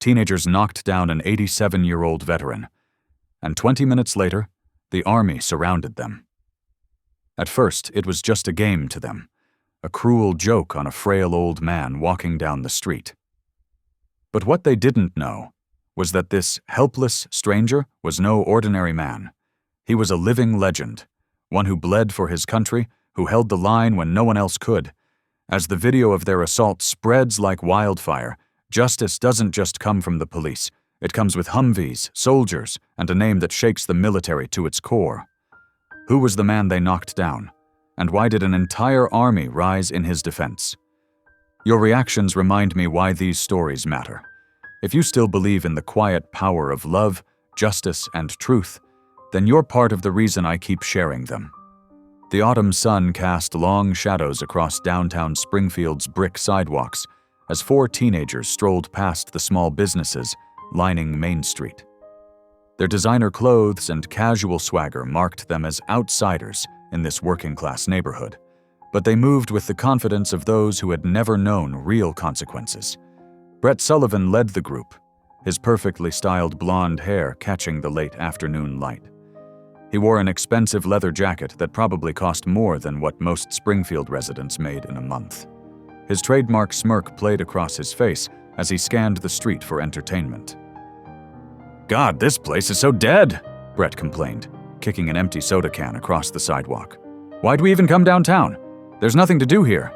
teenagers knocked down an 87-year-old veteran, and 20 minutes later, the army surrounded them. At first, it was just a game to them, a cruel joke on a frail old man walking down the street. But what they didn't know was that this helpless stranger was no ordinary man. He was a living legend, one who bled for his country, who held the line when no one else could. As the video of their assault spreads like wildfire, justice doesn't just come from the police. It comes with Humvees, soldiers, and a name that shakes the military to its core. Who was the man they knocked down? And why did an entire army rise in his defense? Your reactions remind me why these stories matter. If you still believe in the quiet power of love, justice, and truth, then you're part of the reason I keep sharing them. The autumn sun cast long shadows across downtown Springfield's brick sidewalks as 4 teenagers strolled past the small businesses lining Main Street. Their designer clothes and casual swagger marked them as outsiders in this working-class neighborhood, but they moved with the confidence of those who had never known real consequences. Brett Sullivan led the group, his perfectly styled blonde hair catching the late afternoon light. He wore an expensive leather jacket that probably cost more than what most Springfield residents made in a month. His trademark smirk played across his face as he scanned the street for entertainment. "God, this place is so dead," Brett complained, kicking an empty soda can across the sidewalk. "Why'd we even come downtown? There's nothing to do here."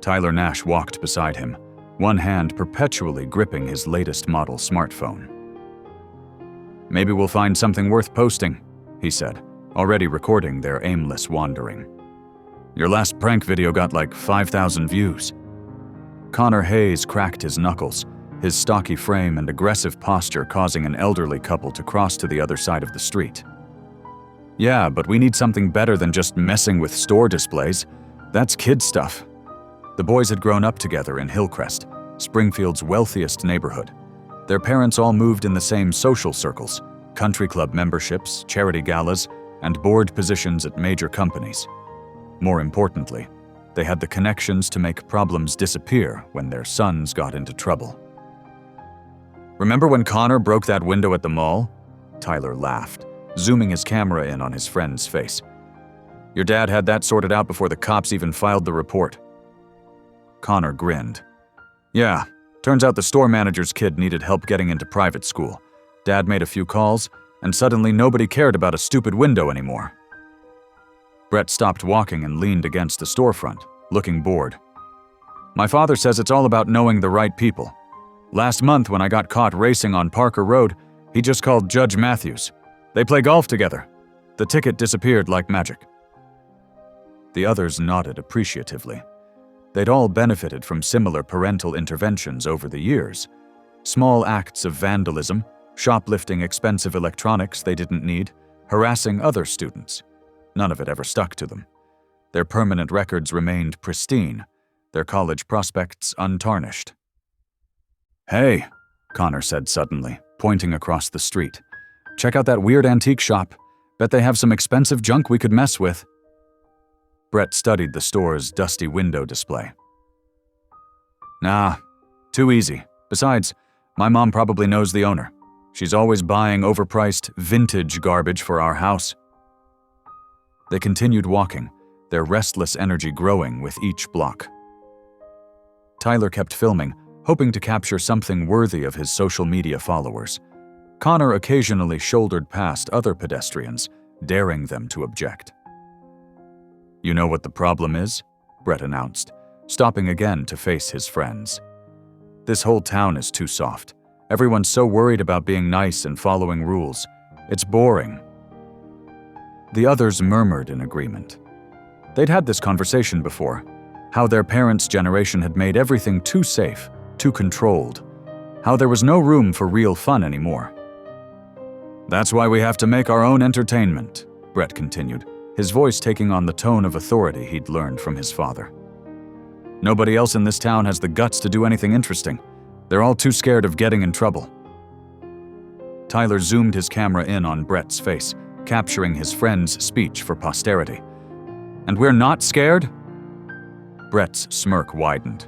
Tyler Nash walked beside him, one hand perpetually gripping his latest model smartphone. "Maybe we'll find something worth posting," he said, already recording their aimless wandering. "Your last prank video got like 5,000 views." Connor Hayes cracked his knuckles, his stocky frame and aggressive posture causing an elderly couple to cross to the other side of the street. "Yeah, but we need something better than just messing with store displays. That's kid stuff." The boys had grown up together in Hillcrest, Springfield's wealthiest neighborhood. Their parents all moved in the same social circles, country club memberships, charity galas, and board positions at major companies. More importantly, they had the connections to make problems disappear when their sons got into trouble. "Remember when Connor broke that window at the mall?" Tyler laughed, zooming his camera in on his friend's face. "Your dad had that sorted out before the cops even filed the report." Connor grinned. "Yeah, turns out the store manager's kid needed help getting into private school. Dad made a few calls, and suddenly nobody cared about a stupid window anymore." Brett stopped walking and leaned against the storefront, looking bored. "My father says it's all about knowing the right people. Last month when I got caught racing on Parker Road, he just called Judge Matthews. They play golf together. The ticket disappeared like magic." The others nodded appreciatively. They'd all benefited from similar parental interventions over the years. Small acts of vandalism, shoplifting expensive electronics they didn't need, harassing other students. None of it ever stuck to them. Their permanent records remained pristine, their college prospects untarnished. "Hey," Connor said suddenly, pointing across the street. "Check out that weird antique shop. Bet they have some expensive junk we could mess with." Brett studied the store's dusty window display. "Nah, too easy. Besides, my mom probably knows the owner. She's always buying overpriced, vintage garbage for our house." They continued walking, their restless energy growing with each block. Tyler kept filming, hoping to capture something worthy of his social media followers. Connor occasionally shouldered past other pedestrians, daring them to object. "You know what the problem is?" Brett announced, stopping again to face his friends. "This whole town is too soft. Everyone's so worried about being nice and following rules. It's boring." The others murmured in agreement. They'd had this conversation before, how their parents' generation had made everything too safe, too controlled, how there was no room for real fun anymore. "That's why we have to make our own entertainment," Brett continued, his voice taking on the tone of authority he'd learned from his father. "Nobody else in this town has the guts to do anything interesting. They're all too scared of getting in trouble." Tyler zoomed his camera in on Brett's face, capturing his friend's speech for posterity. "And we're not scared?" Brett's smirk widened.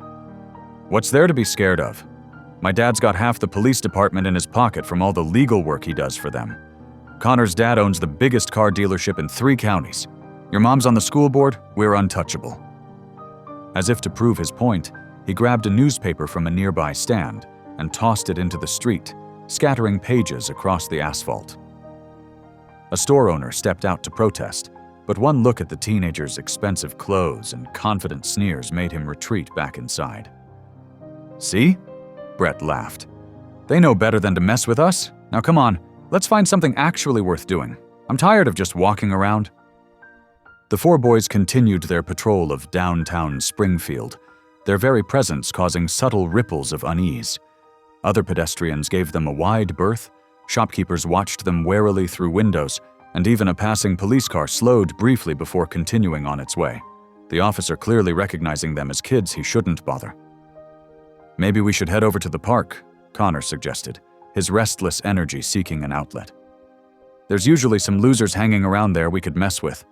"What's there to be scared of?" My dad's got half the police department in his pocket from all the legal work he does for them. Connor's dad owns the biggest car dealership in 3 counties. Your mom's on the school board, we're untouchable." As if to prove his point, he grabbed a newspaper from a nearby stand and tossed it into the street, scattering pages across the asphalt. A store owner stepped out to protest, but one look at the teenager's expensive clothes and confident sneers made him retreat back inside. "See?" Brett laughed. "They know better than to mess with us. Now come on, let's find something actually worth doing. I'm tired of just walking around." The 4 boys continued their patrol of downtown Springfield, their very presence causing subtle ripples of unease. Other pedestrians gave them a wide berth, shopkeepers watched them warily through windows, and even a passing police car slowed briefly before continuing on its way, the officer clearly recognizing them as kids he shouldn't bother. "Maybe we should head over to the park," Connor suggested, his restless energy seeking an outlet. "There's usually some losers hanging around there we could mess with."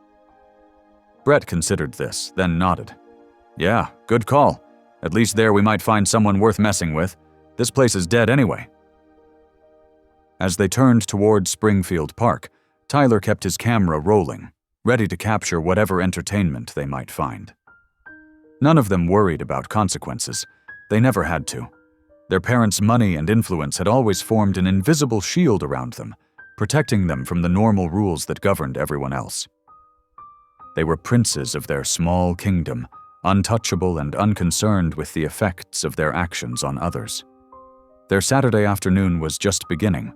Brett considered this, then nodded. "Yeah, good call. At least there we might find someone worth messing with. This place is dead anyway." As they turned toward Springfield Park, Tyler kept his camera rolling, ready to capture whatever entertainment they might find. None of them worried about consequences. They never had to. Their parents' money and influence had always formed an invisible shield around them, protecting them from the normal rules that governed everyone else. They were princes of their small kingdom, untouchable and unconcerned with the effects of their actions on others. Their Saturday afternoon was just beginning,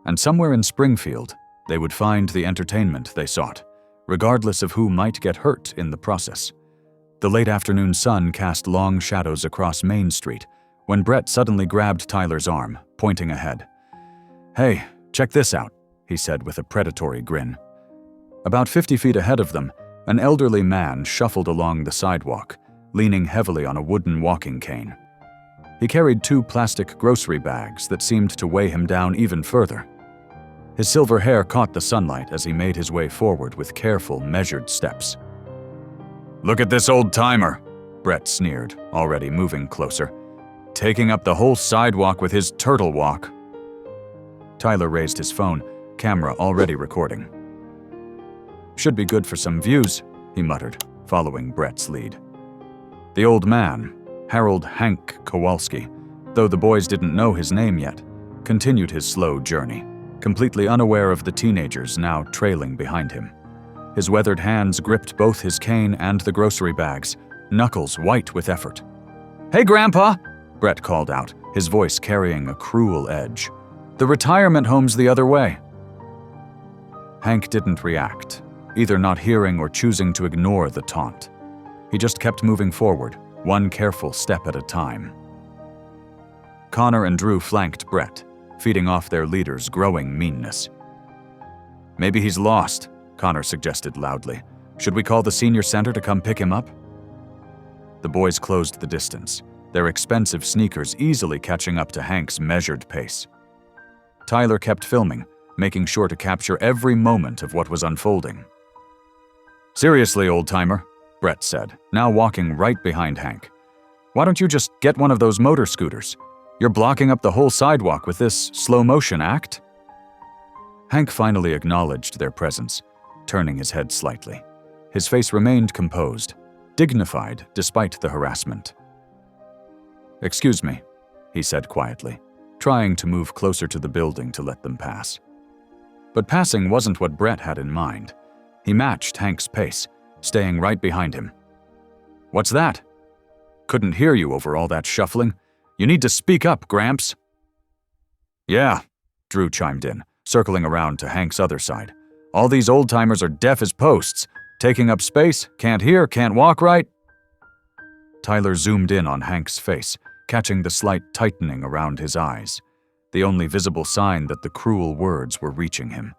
and somewhere in Springfield, they would find the entertainment they sought, regardless of who might get hurt in the process. The late afternoon sun cast long shadows across Main Street when Brett suddenly grabbed Tyler's arm, pointing ahead. "Hey, check this out," he said with a predatory grin. About 50 feet ahead of them, an elderly man shuffled along the sidewalk, leaning heavily on a wooden walking cane. He carried 2 plastic grocery bags that seemed to weigh him down even further. His silver hair caught the sunlight as he made his way forward with careful, measured steps. "Look at this old-timer," Brett sneered, already moving closer. "Taking up the whole sidewalk with his turtle walk." Tyler raised his phone, camera already recording. "Should be good for some views," he muttered, following Brett's lead. The old man, Harold Hank Kowalski, though the boys didn't know his name yet, continued his slow journey, completely unaware of the teenagers now trailing behind him. His weathered hands gripped both his cane and the grocery bags, knuckles white with effort. "Hey, Grandpa!" Brett called out, his voice carrying a cruel edge. "The retirement home's the other way." Hank didn't react, either not hearing or choosing to ignore the taunt. He just kept moving forward, one careful step at a time. Connor and Drew flanked Brett, feeding off their leader's growing meanness. "Maybe he's lost," Connor suggested loudly. "Should we call the senior center to come pick him up?" The boys closed the distance, their expensive sneakers easily catching up to Hank's measured pace. Tyler kept filming, making sure to capture every moment of what was unfolding. "Seriously, old-timer," Brett said, now walking right behind Hank. "Why don't you just get one of those motor scooters? You're blocking up the whole sidewalk with this slow-motion act." Hank finally acknowledged their presence, turning his head slightly. His face remained composed, dignified despite the harassment. "Excuse me," he said quietly, trying to move closer to the building to let them pass. But passing wasn't what Brett had in mind. He matched Hank's pace, staying right behind him. "What's that?" "Couldn't hear you over all that shuffling. You need to speak up, Gramps." "Yeah," Drew chimed in, circling around to Hank's other side. "All these old-timers are deaf as posts, taking up space, can't hear, can't walk right." Tyler zoomed in on Hank's face, catching the slight tightening around his eyes, the only visible sign that the cruel words were reaching him.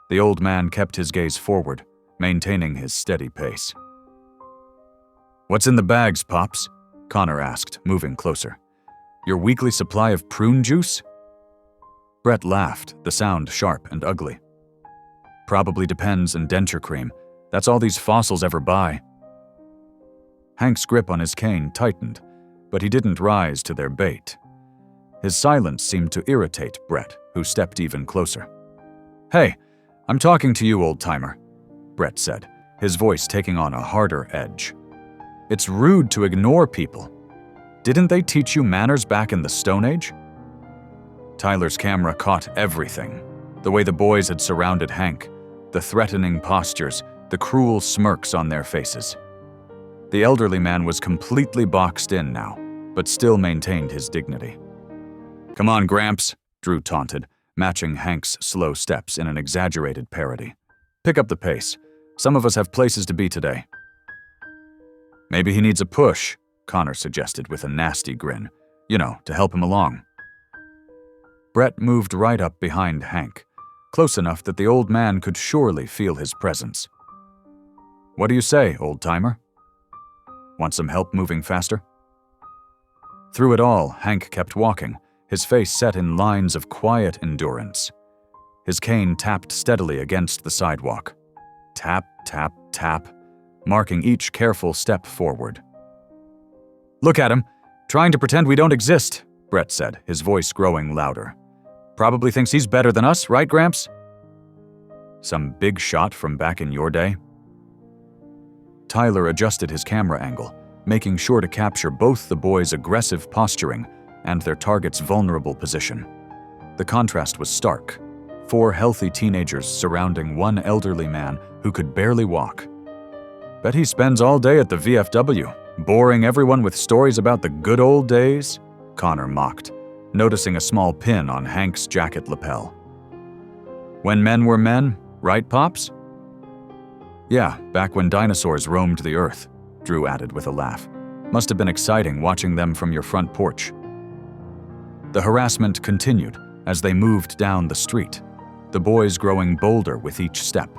The old man kept his gaze forward, maintaining his steady pace. "What's in the bags, Pops?" Connor asked, moving closer. "Your weekly supply of prune juice?" Brett laughed, the sound sharp and ugly. "Probably Depends and denture cream. That's all these fossils ever buy." Hank's grip on his cane tightened, but he didn't rise to their bait. His silence seemed to irritate Brett, who stepped even closer. "Hey, I'm talking to you, old-timer," Brett said, his voice taking on a harder edge. "It's rude to ignore people. Didn't they teach you manners back in the Stone Age?" Tyler's camera caught everything. The way the boys had surrounded Hank, the threatening postures, the cruel smirks on their faces. The elderly man was completely boxed in now, but still maintained his dignity. "Come on, Gramps," Drew taunted, matching Hank's slow steps in an exaggerated parody. "Pick up the pace. Some of us have places to be today." "Maybe he needs a push," Connor suggested with a nasty grin. "You know, to help him along." Brett moved right up behind Hank, close enough that the old man could surely feel his presence. "What do you say, old-timer? Want some help moving faster?" Through it all, Hank kept walking, his face set in lines of quiet endurance. His cane tapped steadily against the sidewalk. Tap, tap, tap, marking each careful step forward. "Look at him, trying to pretend we don't exist," Brett said, his voice growing louder. "Probably thinks he's better than us, right, Gramps? Some big shot from back in your day?" Tyler adjusted his camera angle, making sure to capture both the boys' aggressive posturing and their target's vulnerable position. The contrast was stark. 4 healthy teenagers surrounding one elderly man who could barely walk. "Bet he spends all day at the VFW, boring everyone with stories about the good old days," Connor mocked, noticing a small pin on Hank's jacket lapel. "When men were men, right, Pops?" "Yeah, back when dinosaurs roamed the earth," Drew added with a laugh. "Must have been exciting watching them from your front porch." The harassment continued as they moved down the street, the boys growing bolder with each step.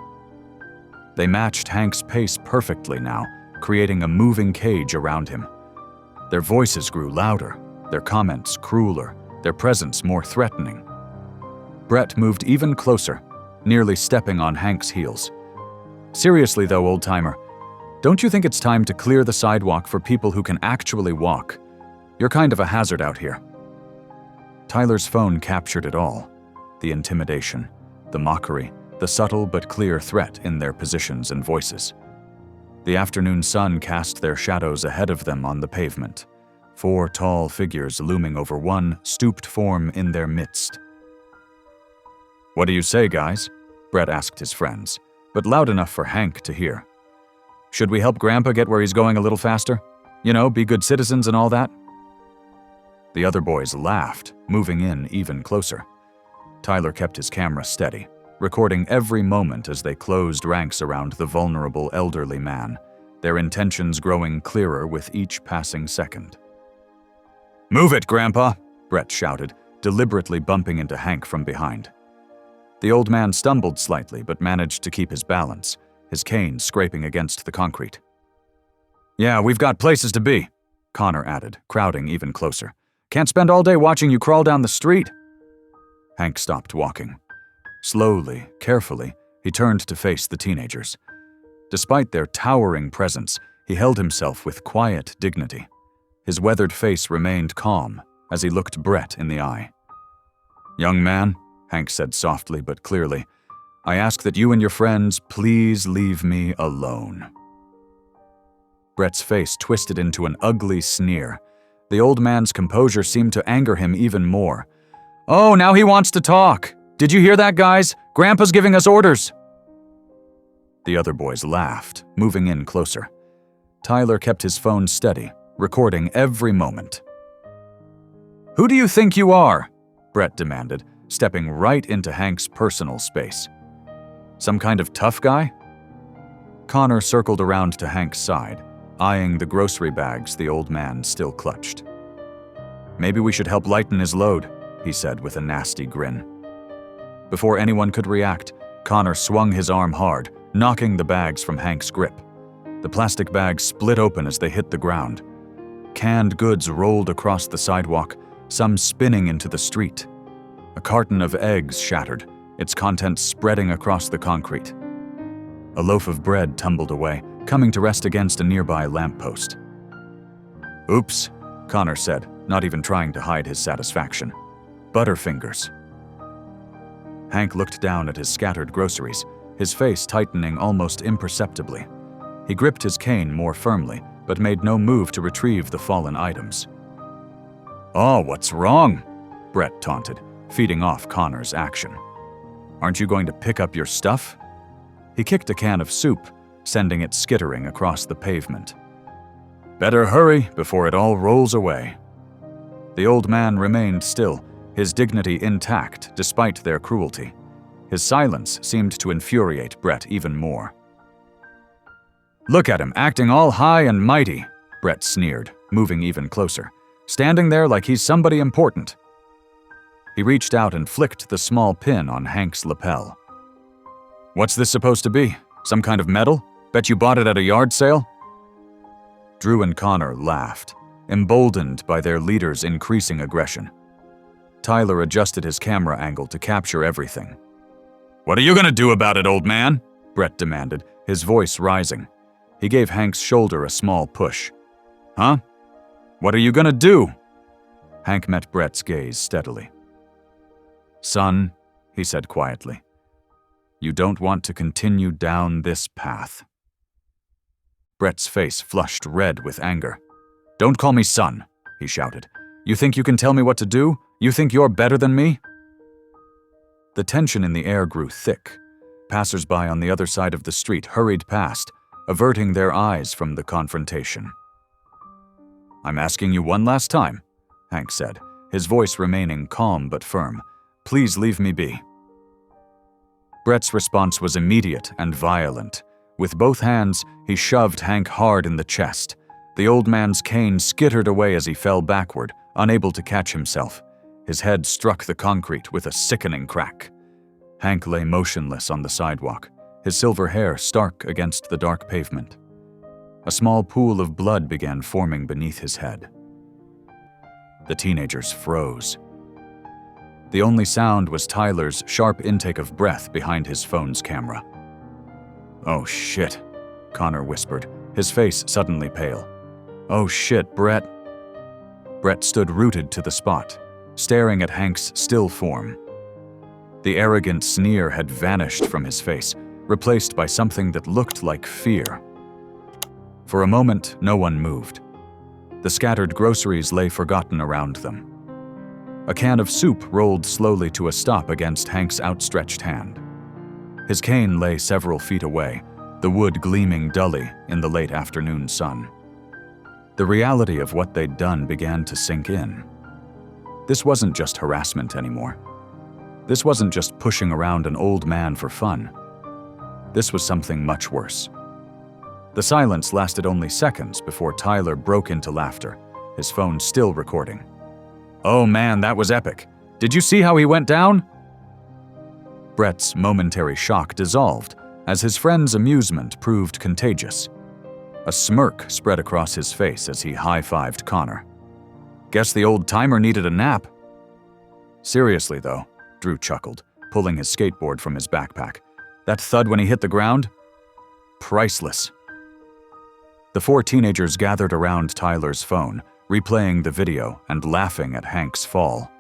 They matched Hank's pace perfectly now, creating a moving cage around him. Their voices grew louder, their comments crueler, their presence more threatening. Brett moved even closer, nearly stepping on Hank's heels. "Seriously though, old-timer, don't you think it's time to clear the sidewalk for people who can actually walk? You're kind of a hazard out here." Tyler's phone captured it all. The intimidation, the mockery, the subtle but clear threat in their positions and voices. The afternoon sun cast their shadows ahead of them on the pavement, 4 tall figures looming over one stooped form in their midst. "What do you say, guys?" Brett asked his friends, but loud enough for Hank to hear. "Should we help Grandpa get where he's going a little faster? You know, be good citizens and all that?" The other boys laughed, moving in even closer. Tyler kept his camera steady, recording every moment as they closed ranks around the vulnerable elderly man, their intentions growing clearer with each passing second. "Move it, Grandpa!" Brett shouted, deliberately bumping into Hank from behind. The old man stumbled slightly but managed to keep his balance, his cane scraping against the concrete. "Yeah, we've got places to be," Connor added, crowding even closer. "Can't spend all day watching you crawl down the street." Hank stopped walking. Slowly, carefully, he turned to face the teenagers. Despite their towering presence, he held himself with quiet dignity. His weathered face remained calm as he looked Brett in the eye. "Young man," Hank said softly but clearly, "I ask that you and your friends please leave me alone." Brett's face twisted into an ugly sneer. The old man's composure seemed to anger him even more. "Oh, now he wants to talk! Did you hear that, guys? Grandpa's giving us orders!" The other boys laughed, moving in closer. Tyler kept his phone steady, recording every moment. "Who do you think you are?" Brett demanded, stepping right into Hank's personal space. "Some kind of tough guy?" Connor circled around to Hank's side, eyeing the grocery bags the old man still clutched. "Maybe we should help lighten his load," he said with a nasty grin. Before anyone could react, Connor swung his arm hard, knocking the bags from Hank's grip. The plastic bags split open as they hit the ground. Canned goods rolled across the sidewalk, some spinning into the street. A carton of eggs shattered, its contents spreading across the concrete. A loaf of bread tumbled away, coming to rest against a nearby lamppost. "Oops," Connor said, not even trying to hide his satisfaction. Butterfingers. Hank looked down at his scattered groceries, his face tightening almost imperceptibly. He gripped his cane more firmly, but made no move to retrieve the fallen items. "Oh, what's wrong?" Brett taunted, feeding off Connor's action. "Aren't you going to pick up your stuff?" He kicked a can of soup, sending it skittering across the pavement. "Better hurry before it all rolls away." The old man remained still, his dignity intact despite their cruelty. His silence seemed to infuriate Brett even more. "Look at him, acting all high and mighty," Brett sneered, moving even closer, standing there like he's somebody important. He reached out and flicked the small pin on Hank's lapel. "What's this supposed to be? Some kind of medal? Bet you bought it at a yard sale?" Drew and Connor laughed, emboldened by their leader's increasing aggression. Tyler adjusted his camera angle to capture everything. "What are you gonna do about it, old man?" Brett demanded, his voice rising. He gave Hank's shoulder a small push. "Huh? What are you gonna do?" Hank met Brett's gaze steadily. "Son," he said quietly, "you don't want to continue down this path." Brett's face flushed red with anger. "Don't call me son," he shouted. "You think you can tell me what to do? You think you're better than me?" The tension in the air grew thick. Passers-by on the other side of the street hurried past, averting their eyes from the confrontation. "I'm asking you one last time," Hank said, his voice remaining calm but firm. "Please leave me be." Brett's response was immediate and violent. With both hands, he shoved Hank hard in the chest. The old man's cane skittered away as he fell backward, unable to catch himself. His head struck the concrete with a sickening crack. Hank lay motionless on the sidewalk, his silver hair stark against the dark pavement. A small pool of blood began forming beneath his head. The teenagers froze. The only sound was Tyler's sharp intake of breath behind his phone's camera. "Oh shit," Connor whispered, his face suddenly pale. "Oh shit, Brett." Brett stood rooted to the spot, staring at Hank's still form. The arrogant sneer had vanished from his face, replaced by something that looked like fear. For a moment, no one moved. The scattered groceries lay forgotten around them. A can of soup rolled slowly to a stop against Hank's outstretched hand. His cane lay several feet away, the wood gleaming dully in the late afternoon sun. The reality of what they'd done began to sink in. This wasn't just harassment anymore. This wasn't just pushing around an old man for fun. This was something much worse. The silence lasted only seconds before Tyler broke into laughter, his phone still recording. "Oh man, that was epic. Did you see how he went down?" Brett's momentary shock dissolved as his friend's amusement proved contagious. A smirk spread across his face as he high-fived Connor. "Guess the old-timer needed a nap." "Seriously, though," Drew chuckled, pulling his skateboard from his backpack. "That thud when he hit the ground? Priceless." The four teenagers gathered around Tyler's phone, replaying the video and laughing at Hank's fall.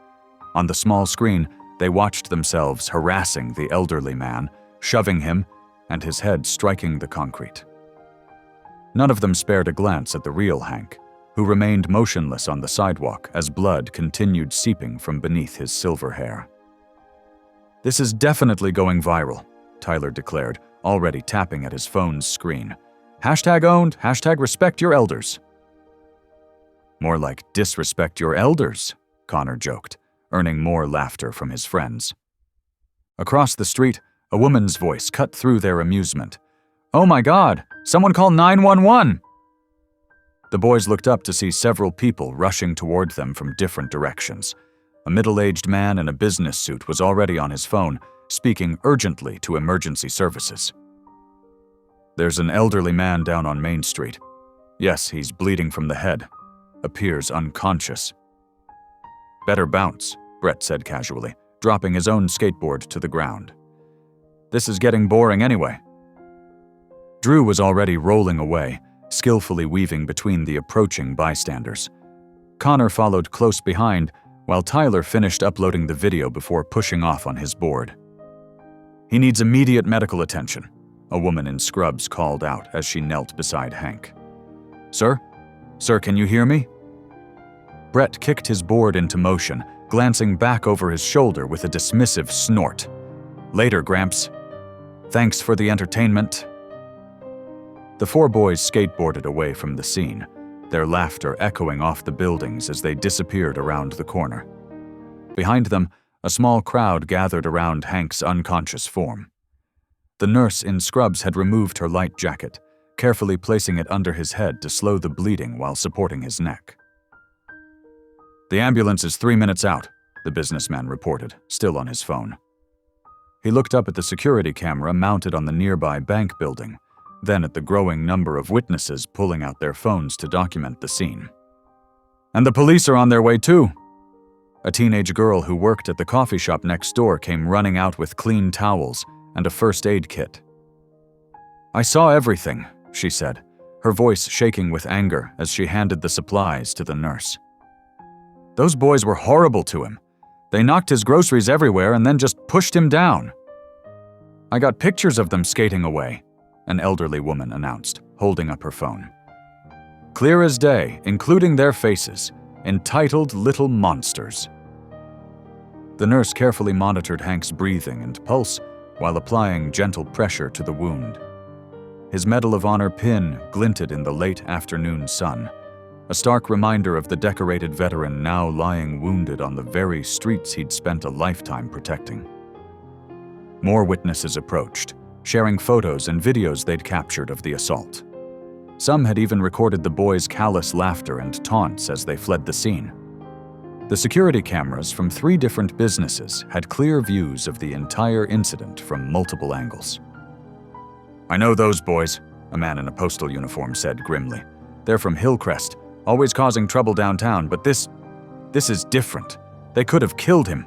On the small screen, they watched themselves harassing the elderly man, shoving him, and his head striking the concrete. None of them spared a glance at the real Hank, who remained motionless on the sidewalk as blood continued seeping from beneath his silver hair. "This is definitely going viral," Tyler declared, already tapping at his phone's screen. #owned, #respect your elders. "More like disrespect your elders," Connor joked, earning more laughter from his friends. Across the street, a woman's voice cut through their amusement. "Oh my God, someone call 911!" The boys looked up to see several people rushing toward them from different directions. A middle-aged man in a business suit was already on his phone, speaking urgently to emergency services. "There's an elderly man down on Main Street. Yes, he's bleeding from the head. Appears unconscious." "Better bounce," Brett said casually, dropping his own skateboard to the ground. "This is getting boring anyway." Drew was already rolling away, skillfully weaving between the approaching bystanders. Connor followed close behind, while Tyler finished uploading the video before pushing off on his board. "He needs immediate medical attention," a woman in scrubs called out as she knelt beside Hank. "Sir? Sir, can you hear me?" Brett kicked his board into motion, glancing back over his shoulder with a dismissive snort. "Later, Gramps. Thanks for the entertainment." The four boys skateboarded away from the scene, their laughter echoing off the buildings as they disappeared around the corner. Behind them, a small crowd gathered around Hank's unconscious form. The nurse in scrubs had removed her light jacket, carefully placing it under his head to slow the bleeding while supporting his neck. "The ambulance is 3 minutes out," the businessman reported, still on his phone. He looked up at the security camera mounted on the nearby bank building, then at the growing number of witnesses pulling out their phones to document the scene. "And the police are on their way too." A teenage girl who worked at the coffee shop next door came running out with clean towels and a first aid kit. "I saw everything," she said, her voice shaking with anger as she handed the supplies to the nurse. "Those boys were horrible to him. They knocked his groceries everywhere and then just pushed him down." "I got pictures of them skating away," an elderly woman announced, holding up her phone. "Clear as day, including their faces, entitled little monsters." The nurse carefully monitored Hank's breathing and pulse while applying gentle pressure to the wound. His Medal of Honor pin glinted in the late afternoon sun, a stark reminder of the decorated veteran now lying wounded on the very streets he'd spent a lifetime protecting. More witnesses approached, sharing photos and videos they'd captured of the assault. Some had even recorded the boys' callous laughter and taunts as they fled the scene. The security cameras from 3 different businesses had clear views of the entire incident from multiple angles. "I know those boys," a man in a postal uniform said grimly. "They're from Hillcrest, always causing trouble downtown, but this is different. They could have killed him."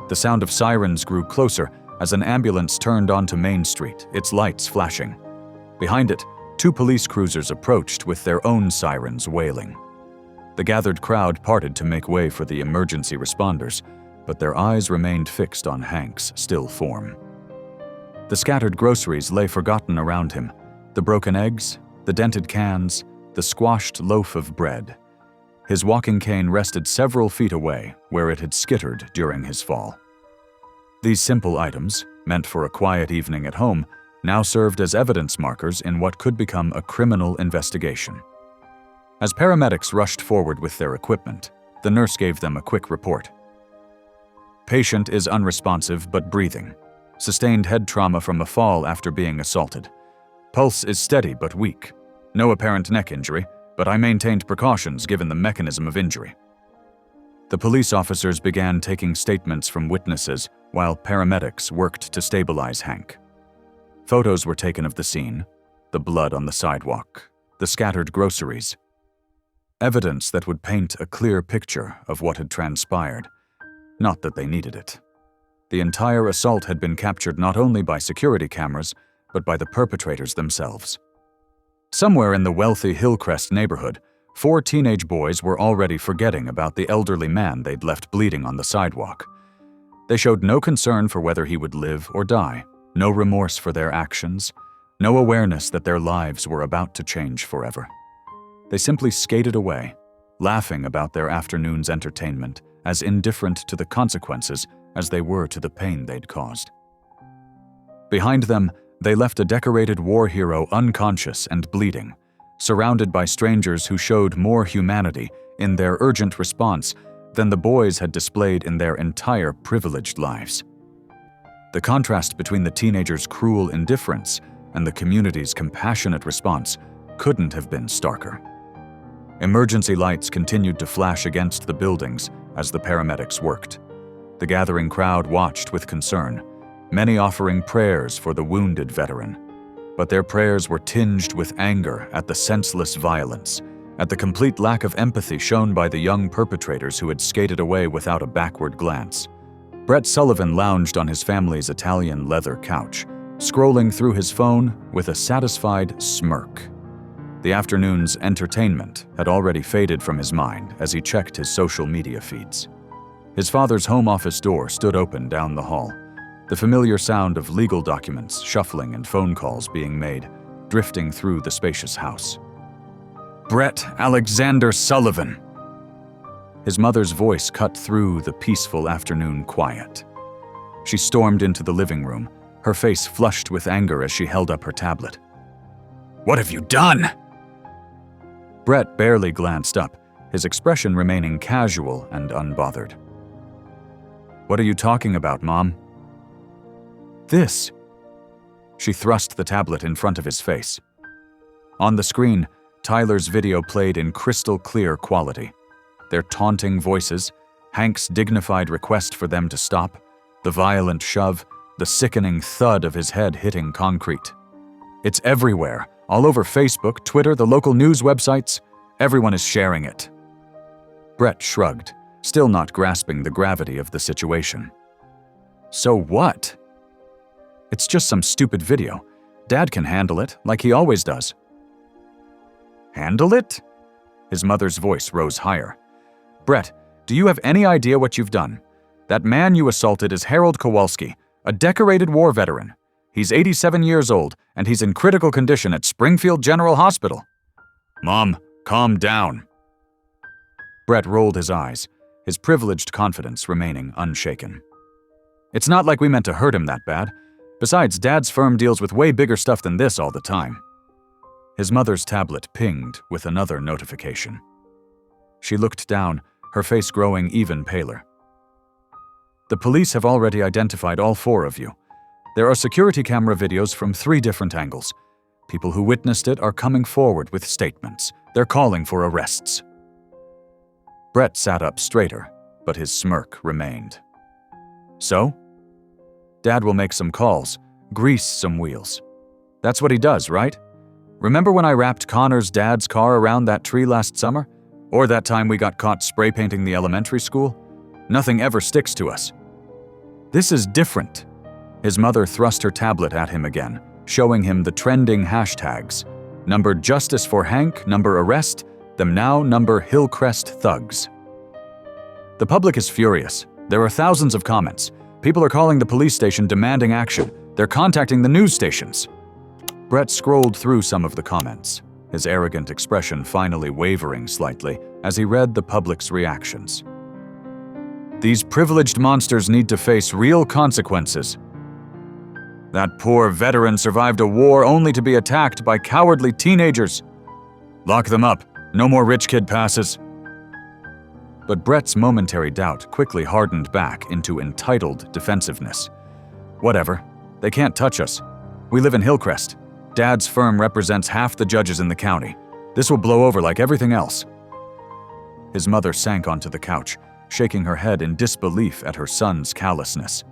The sound of sirens grew closer as an ambulance turned onto Main Street, its lights flashing. Behind it, 2 police cruisers approached with their own sirens wailing. The gathered crowd parted to make way for the emergency responders, but their eyes remained fixed on Hank's still form. The scattered groceries lay forgotten around him, the broken eggs, the dented cans, the squashed loaf of bread. His walking cane rested several feet away, where it had skittered during his fall. These simple items, meant for a quiet evening at home, now served as evidence markers in what could become a criminal investigation. As paramedics rushed forward with their equipment, the nurse gave them a quick report. "Patient is unresponsive but breathing. Sustained head trauma from a fall after being assaulted. Pulse is steady but weak. No apparent neck injury, but I maintained precautions given the mechanism of injury." The police officers began taking statements from witnesses while paramedics worked to stabilize Hank. Photos were taken of the scene, the blood on the sidewalk, the scattered groceries. Evidence that would paint a clear picture of what had transpired, not that they needed it. The entire assault had been captured not only by security cameras, but by the perpetrators themselves. Somewhere in the wealthy Hillcrest neighborhood, 4 teenage boys were already forgetting about the elderly man they'd left bleeding on the sidewalk. They showed no concern for whether he would live or die, no remorse for their actions, no awareness that their lives were about to change forever. They simply skated away, laughing about their afternoon's entertainment, as indifferent to the consequences as they were to the pain they'd caused. Behind them, they left a decorated war hero unconscious and bleeding, surrounded by strangers who showed more humanity in their urgent response than the boys had displayed in their entire privileged lives. The contrast between the teenagers' cruel indifference and the community's compassionate response couldn't have been starker. Emergency lights continued to flash against the buildings as the paramedics worked. The gathering crowd watched with concern, many offering prayers for the wounded veteran. But their prayers were tinged with anger at the senseless violence, at the complete lack of empathy shown by the young perpetrators who had skated away without a backward glance. Brett Sullivan lounged on his family's Italian leather couch, scrolling through his phone with a satisfied smirk. The afternoon's entertainment had already faded from his mind as he checked his social media feeds. His father's home office door stood open down the hall, the familiar sound of legal documents shuffling and phone calls being made, drifting through the spacious house. "Brett Alexander Sullivan!" His mother's voice cut through the peaceful afternoon quiet. She stormed into the living room, her face flushed with anger as she held up her tablet. "What have you done?" Brett barely glanced up, his expression remaining casual and unbothered. "What are you talking about, Mom?" "This." She thrust the tablet in front of his face. On the screen, Tyler's video played in crystal clear quality. Their taunting voices, Hank's dignified request for them to stop, the violent shove, the sickening thud of his head hitting concrete. It's everywhere, all over Facebook, Twitter, the local news websites. Everyone is sharing it. Brett shrugged, still not grasping the gravity of the situation. "So what?" "It's just some stupid video. Dad can handle it, like he always does." "Handle it?" His mother's voice rose higher. "Brett, do you have any idea what you've done? That man you assaulted is Harold Kowalski, a decorated war veteran. He's 87 years old, and he's in critical condition at Springfield General Hospital." "Mom, calm down." Brett rolled his eyes, his privileged confidence remaining unshaken. "It's not like we meant to hurt him that bad. Besides, Dad's firm deals with way bigger stuff than this all the time." His mother's tablet pinged with another notification. She looked down, her face growing even paler. "The police have already identified all 4 of you. There are security camera videos from 3 different angles. People who witnessed it are coming forward with statements. They're calling for arrests." Brett sat up straighter, but his smirk remained. "So? Dad will make some calls, grease some wheels. That's what he does, right? Remember when I wrapped Connor's dad's car around that tree last summer? Or that time we got caught spray painting the elementary school? Nothing ever sticks to us. This is different." His mother thrust her tablet at him again, showing him the trending hashtags. Number Justice for Hank, number Arrest, them now number Hillcrest Thugs. "The public is furious. There are thousands of comments. People are calling the police station demanding action. They're contacting the news stations." Brett scrolled through some of the comments, his arrogant expression finally wavering slightly as he read the public's reactions. "These privileged monsters need to face real consequences. That poor veteran survived a war only to be attacked by cowardly teenagers. Lock them up. No more rich kid passes." But Brett's momentary doubt quickly hardened back into entitled defensiveness. "Whatever. They can't touch us. We live in Hillcrest. Dad's firm represents half the judges in the county. This will blow over like everything else." His mother sank onto the couch, shaking her head in disbelief at her son's callousness.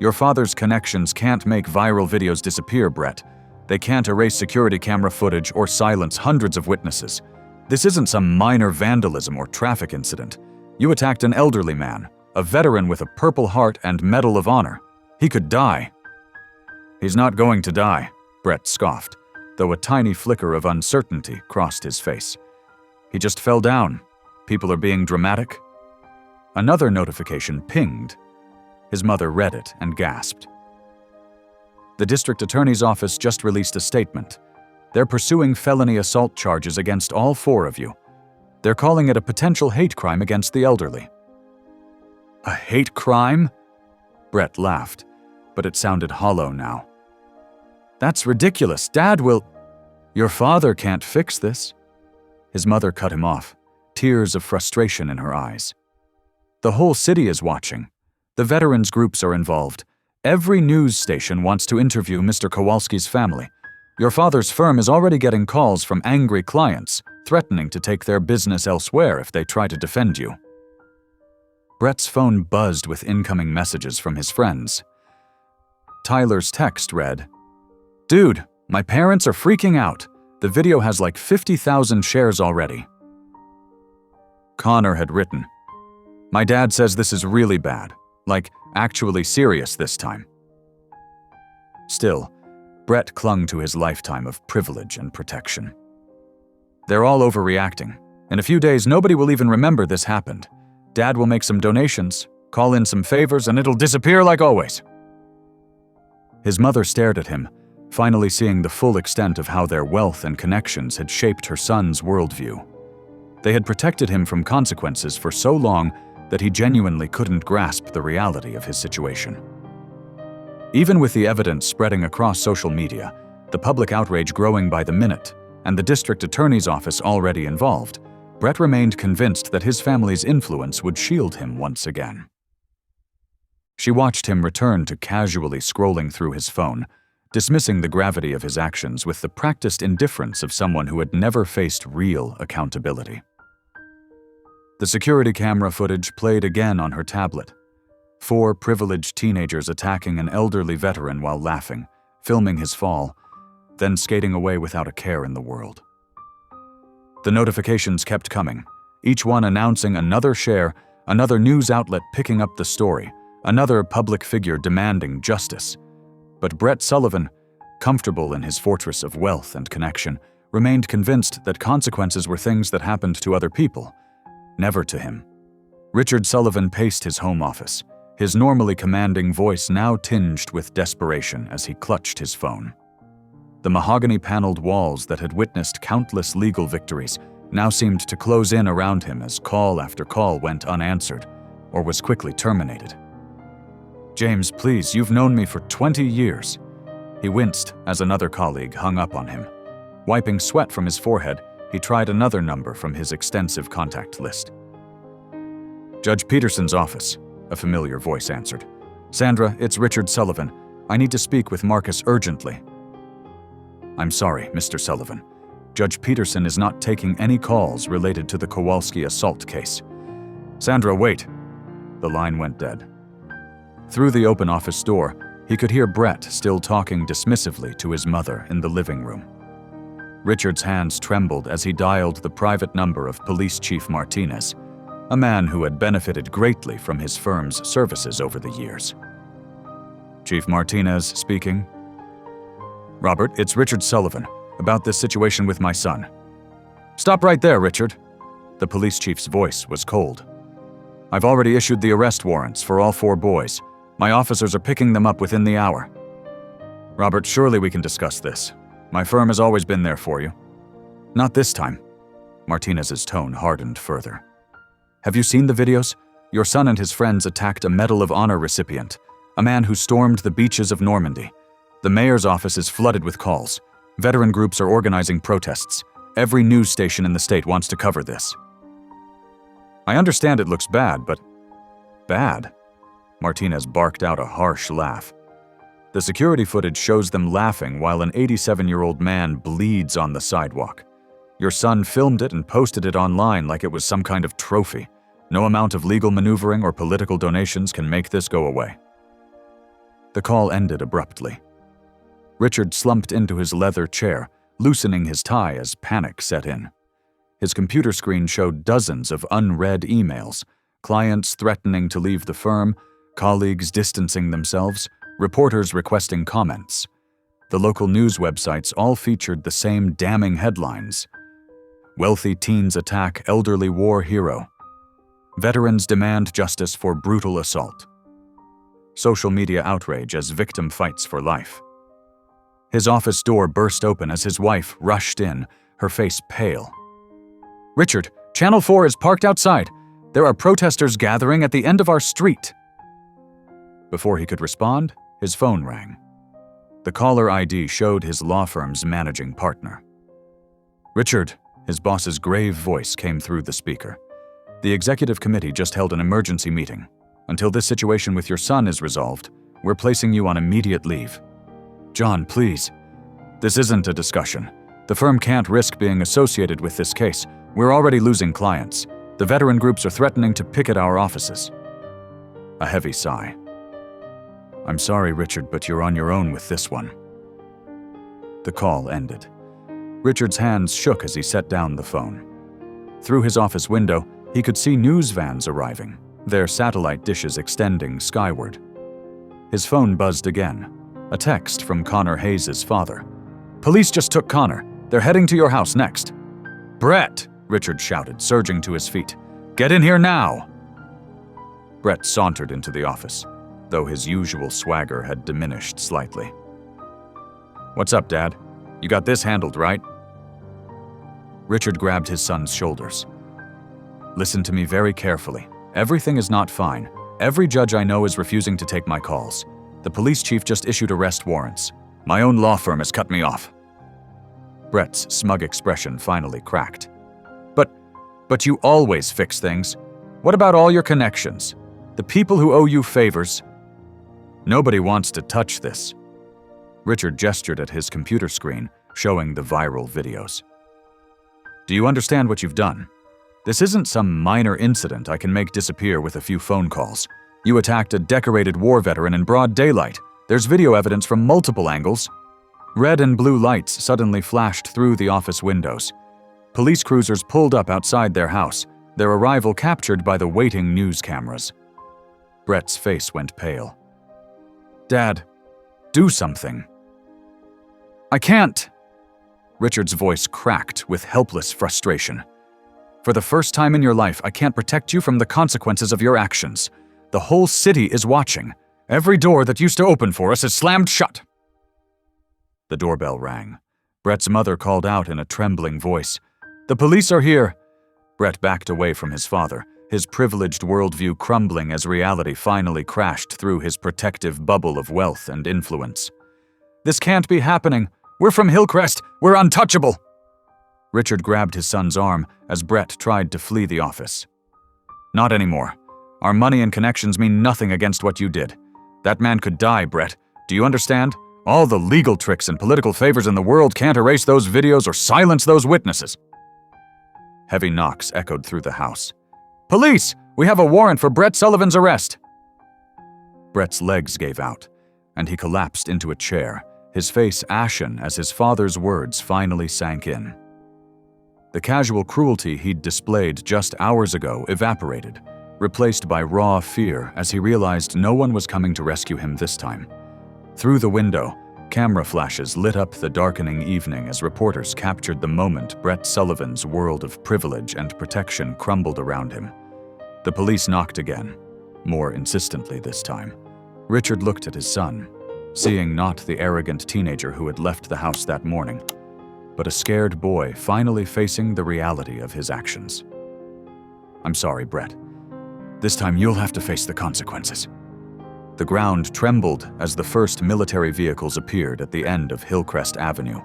"Your father's connections can't make viral videos disappear, Brett. They can't erase security camera footage or silence hundreds of witnesses. This isn't some minor vandalism or traffic incident. You attacked an elderly man, a veteran with a Purple Heart and Medal of Honor. He could die." "He's not going to die," Brett scoffed, though a tiny flicker of uncertainty crossed his face. "He just fell down. People are being dramatic." Another notification pinged. His mother read it and gasped. "The district attorney's office just released a statement. They're pursuing felony assault charges against all 4 of you. They're calling it a potential hate crime against the elderly." "A hate crime?" Brett laughed, but it sounded hollow now. "That's ridiculous. Dad will—" "Your father can't fix this." His mother cut him off, tears of frustration in her eyes. "The whole city is watching. The veterans groups are involved. Every news station wants to interview Mr. Kowalski's family. Your father's firm is already getting calls from angry clients, threatening to take their business elsewhere if they try to defend you." Brett's phone buzzed with incoming messages from his friends. Tyler's text read, "Dude, my parents are freaking out. The video has like 50,000 shares already." Connor had written, "My dad says this is really bad. Like, actually serious this time." Still, Brett clung to his lifetime of privilege and protection. They're all overreacting. In a few days, nobody will even remember this happened. Dad will make some donations, call in some favors, and it'll disappear like always." His mother stared at him, finally seeing the full extent of how their wealth and connections had shaped her son's worldview. They had protected him from consequences for so long that he genuinely couldn't grasp the reality of his situation. Even with the evidence spreading across social media, the public outrage growing by the minute, and the district attorney's office already involved, Brett remained convinced that his family's influence would shield him once again. She watched him return to casually scrolling through his phone, dismissing the gravity of his actions with the practiced indifference of someone who had never faced real accountability. The security camera footage played again on her tablet. 4 privileged teenagers attacking an elderly veteran while laughing, filming his fall, then skating away without a care in the world. The notifications kept coming, each one announcing another share, another news outlet picking up the story, another public figure demanding justice. But Brett Sullivan, comfortable in his fortress of wealth and connection, remained convinced that consequences were things that happened to other people, never to him. Richard Sullivan paced his home office, his normally commanding voice now tinged with desperation as he clutched his phone. The mahogany-paneled walls that had witnessed countless legal victories now seemed to close in around him as call after call went unanswered, or was quickly terminated. "James, please, you've known me for 20 years. He winced as another colleague hung up on him. Wiping sweat from his forehead, he tried another number from his extensive contact list. "Judge Peterson's office," a familiar voice answered. "Sandra, it's Richard Sullivan. I need to speak with Marcus urgently." "I'm sorry, Mr. Sullivan. Judge Peterson is not taking any calls related to the Kowalski assault case." "Sandra, wait." The line went dead. Through the open office door, he could hear Brett still talking dismissively to his mother in the living room. Richard's hands trembled as he dialed the private number of Police Chief Martinez, a man who had benefited greatly from his firm's services over the years. "Chief Martinez speaking." "Robert, it's Richard Sullivan, about this situation with my son." "Stop right there, Richard." The police chief's voice was cold. "I've already issued the arrest warrants for all 4 boys. My officers are picking them up within the hour." "Robert, surely we can discuss this. My firm has always been there for you." "Not this time." Martinez's tone hardened further. "Have you seen the videos? Your son and his friends attacked a Medal of Honor recipient, a man who stormed the beaches of Normandy. The mayor's office is flooded with calls. Veteran groups are organizing protests. Every news station in the state wants to cover this." "I understand it looks bad, but..." "Bad?" Martinez barked out a harsh laugh. The security footage shows them laughing while an 87-year-old man bleeds on the sidewalk. Your son filmed it and posted it online like it was some kind of trophy. No amount of legal maneuvering or political donations can make this go away. The call ended abruptly. Richard slumped into his leather chair, loosening his tie as panic set in. His computer screen showed dozens of unread emails, clients threatening to leave the firm, colleagues distancing themselves, reporters requesting comments. The local news websites all featured the same damning headlines. "Wealthy teens attack elderly war hero." "Veterans demand justice for brutal assault." Social media outrage as victim fights for life. His office door burst open as his wife rushed in, her face pale. "Richard, Channel 4 is parked outside. There are protesters gathering at the end of our street." Before he could respond, his phone rang. The caller ID showed his law firm's managing partner. "Richard," his boss's grave voice came through the speaker. "The executive committee just held an emergency meeting. Until this situation with your son is resolved, we're placing you on immediate leave." "John, please. This isn't a discussion. The firm can't risk being associated with this case. We're already losing clients. The veteran groups are threatening to picket our offices." A heavy sigh. "I'm sorry, Richard, but you're on your own with this one." The call ended. Richard's hands shook as he set down the phone. Through his office window, he could see news vans arriving, their satellite dishes extending skyward. His phone buzzed again. A text from Connor Hayes' father. "Police just took Connor. They're heading to your house next." "Brett!" Richard shouted, surging to his feet. "Get in here now!" Brett sauntered into the office, though his usual swagger had diminished slightly. "What's up, Dad? You got this handled, right?" Richard grabbed his son's shoulders. "Listen to me very carefully. Everything is not fine. Every judge I know is refusing to take my calls. The police chief just issued arrest warrants. My own law firm has cut me off." Brett's smug expression finally cracked. But you always fix things. What about all your connections? The people who owe you favors?" "Nobody wants to touch this." Richard gestured at his computer screen, showing the viral videos. "Do you understand what you've done? This isn't some minor incident I can make disappear with a few phone calls. You attacked a decorated war veteran in broad daylight. There's video evidence from multiple angles." Red and blue lights suddenly flashed through the office windows. Police cruisers pulled up outside their house, their arrival captured by the waiting news cameras. Brett's face went pale. "Dad, do something." "I can't." Richard's voice cracked with helpless frustration. "For the first time in your life, I can't protect you from the consequences of your actions. The whole city is watching. Every door that used to open for us is slammed shut." The doorbell rang. Brett's mother called out in a trembling voice, "The police are here." Brett backed away from his father, his privileged worldview crumbling as reality finally crashed through his protective bubble of wealth and influence. "This can't be happening. We're from Hillcrest. We're untouchable." Richard grabbed his son's arm as Brett tried to flee the office. "Not anymore. Our money and connections mean nothing against what you did. That man could die, Brett. Do you understand? All the legal tricks and political favors in the world can't erase those videos or silence those witnesses." Heavy knocks echoed through the house. "Police! We have a warrant for Brett Sullivan's arrest!" Brett's legs gave out, and he collapsed into a chair, his face ashen as his father's words finally sank in. The casual cruelty he'd displayed just hours ago evaporated, replaced by raw fear as he realized no one was coming to rescue him this time. Through the window, camera flashes lit up the darkening evening as reporters captured the moment Brett Sullivan's world of privilege and protection crumbled around him. The police knocked again, more insistently this time. Richard looked at his son, seeing not the arrogant teenager who had left the house that morning, but a scared boy finally facing the reality of his actions. "I'm sorry, Brett. This time you'll have to face the consequences." The ground trembled as the first military vehicles appeared at the end of Hillcrest Avenue.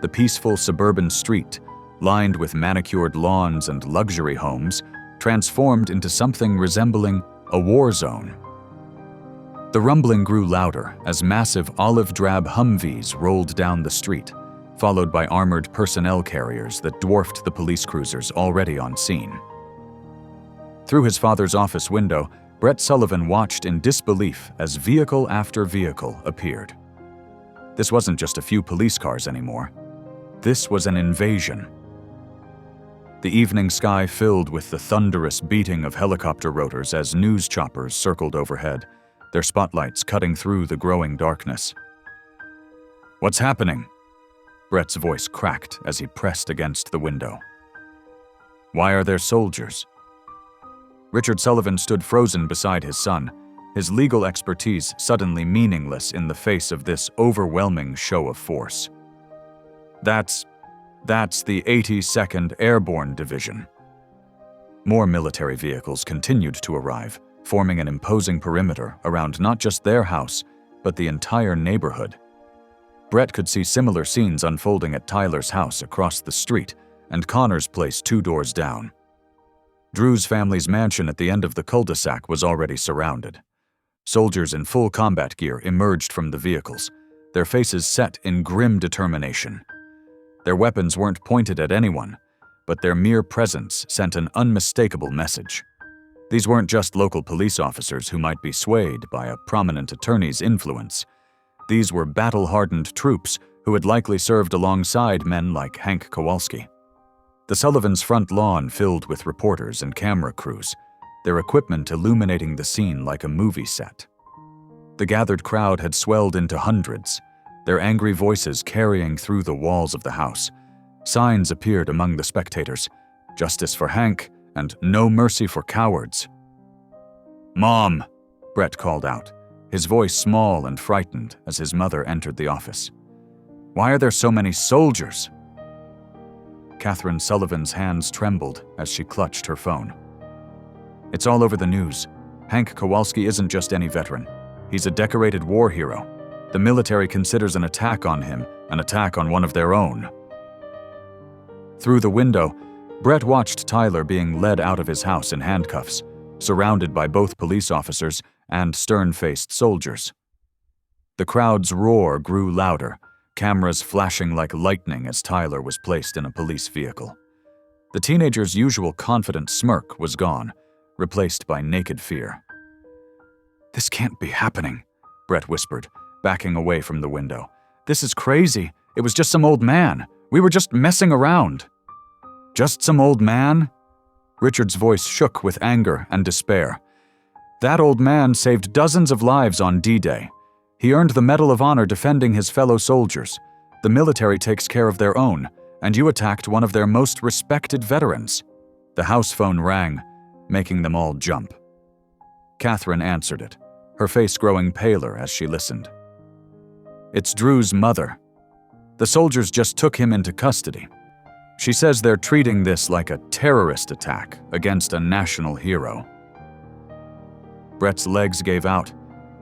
The peaceful suburban street, lined with manicured lawns and luxury homes, transformed into something resembling a war zone. The rumbling grew louder as massive olive-drab Humvees rolled down the street, followed by armored personnel carriers that dwarfed the police cruisers already on scene. Through his father's office window, Brett Sullivan watched in disbelief as vehicle after vehicle appeared. This wasn't just a few police cars anymore. This was an invasion. The evening sky filled with the thunderous beating of helicopter rotors as news choppers circled overhead, their spotlights cutting through the growing darkness. "What's happening?" Brett's voice cracked as he pressed against the window. "Why are there soldiers?" Richard Sullivan stood frozen beside his son, his legal expertise suddenly meaningless in the face of this overwhelming show of force. That's the 82nd Airborne Division." More military vehicles continued to arrive, forming an imposing perimeter around not just their house, but the entire neighborhood. Brett could see similar scenes unfolding at Tyler's house across the street and Connor's place 2 doors down. Drew's family's mansion at the end of the cul-de-sac was already surrounded. Soldiers in full combat gear emerged from the vehicles, their faces set in grim determination. Their weapons weren't pointed at anyone, but their mere presence sent an unmistakable message. These weren't just local police officers who might be swayed by a prominent attorney's influence. These were battle-hardened troops who had likely served alongside men like Hank Kowalski. The Sullivans' front lawn filled with reporters and camera crews, their equipment illuminating the scene like a movie set. The gathered crowd had swelled into hundreds, their angry voices carrying through the walls of the house, Signs appeared among the spectators: "Justice for Hank" and "No mercy for cowards." "Mom," Brett called out, his voice small and frightened as his mother entered the office. "Why are there so many soldiers?" Catherine Sullivan's hands trembled as she clutched her phone. "It's all over the news. Hank Kowalski isn't just any veteran. He's a decorated war hero. The military considers an attack on him an attack on one of their own." Through the window, Brett watched Tyler being led out of his house in handcuffs, surrounded by both police officers and stern-faced soldiers. The crowd's roar grew louder, cameras flashing like lightning as Tyler was placed in a police vehicle. The teenager's usual confident smirk was gone, replaced by naked fear. "This can't be happening," Brett whispered, backing away from the window. "This is crazy. It was just some old man. We were just messing around." "Just some old man?" Richard's voice shook with anger and despair. "That old man saved dozens of lives on D-Day. He earned the Medal of Honor defending his fellow soldiers. The military takes care of their own, and you attacked one of their most respected veterans." The house phone rang, making them all jump. Catherine answered it, her face growing paler as she listened. "It's Drew's mother. The soldiers just took him into custody. She says they're treating this like a terrorist attack against a national hero." Brett's legs gave out,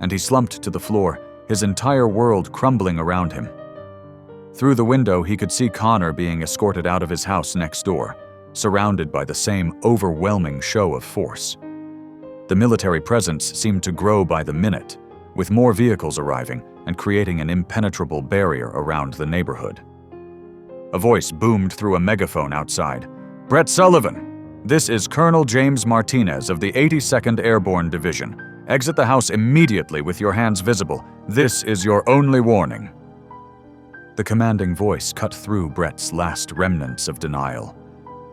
and he slumped to the floor, his entire world crumbling around him. Through the window, he could see Connor being escorted out of his house next door, surrounded by the same overwhelming show of force. The military presence seemed to grow by the minute, with more vehicles arriving and creating an impenetrable barrier around the neighborhood. A voice boomed through a megaphone outside. "Brett Sullivan, this is Colonel James Martinez of the 82nd Airborne Division. Exit the house immediately with your hands visible. This is your only warning." The commanding voice cut through Brett's last remnants of denial.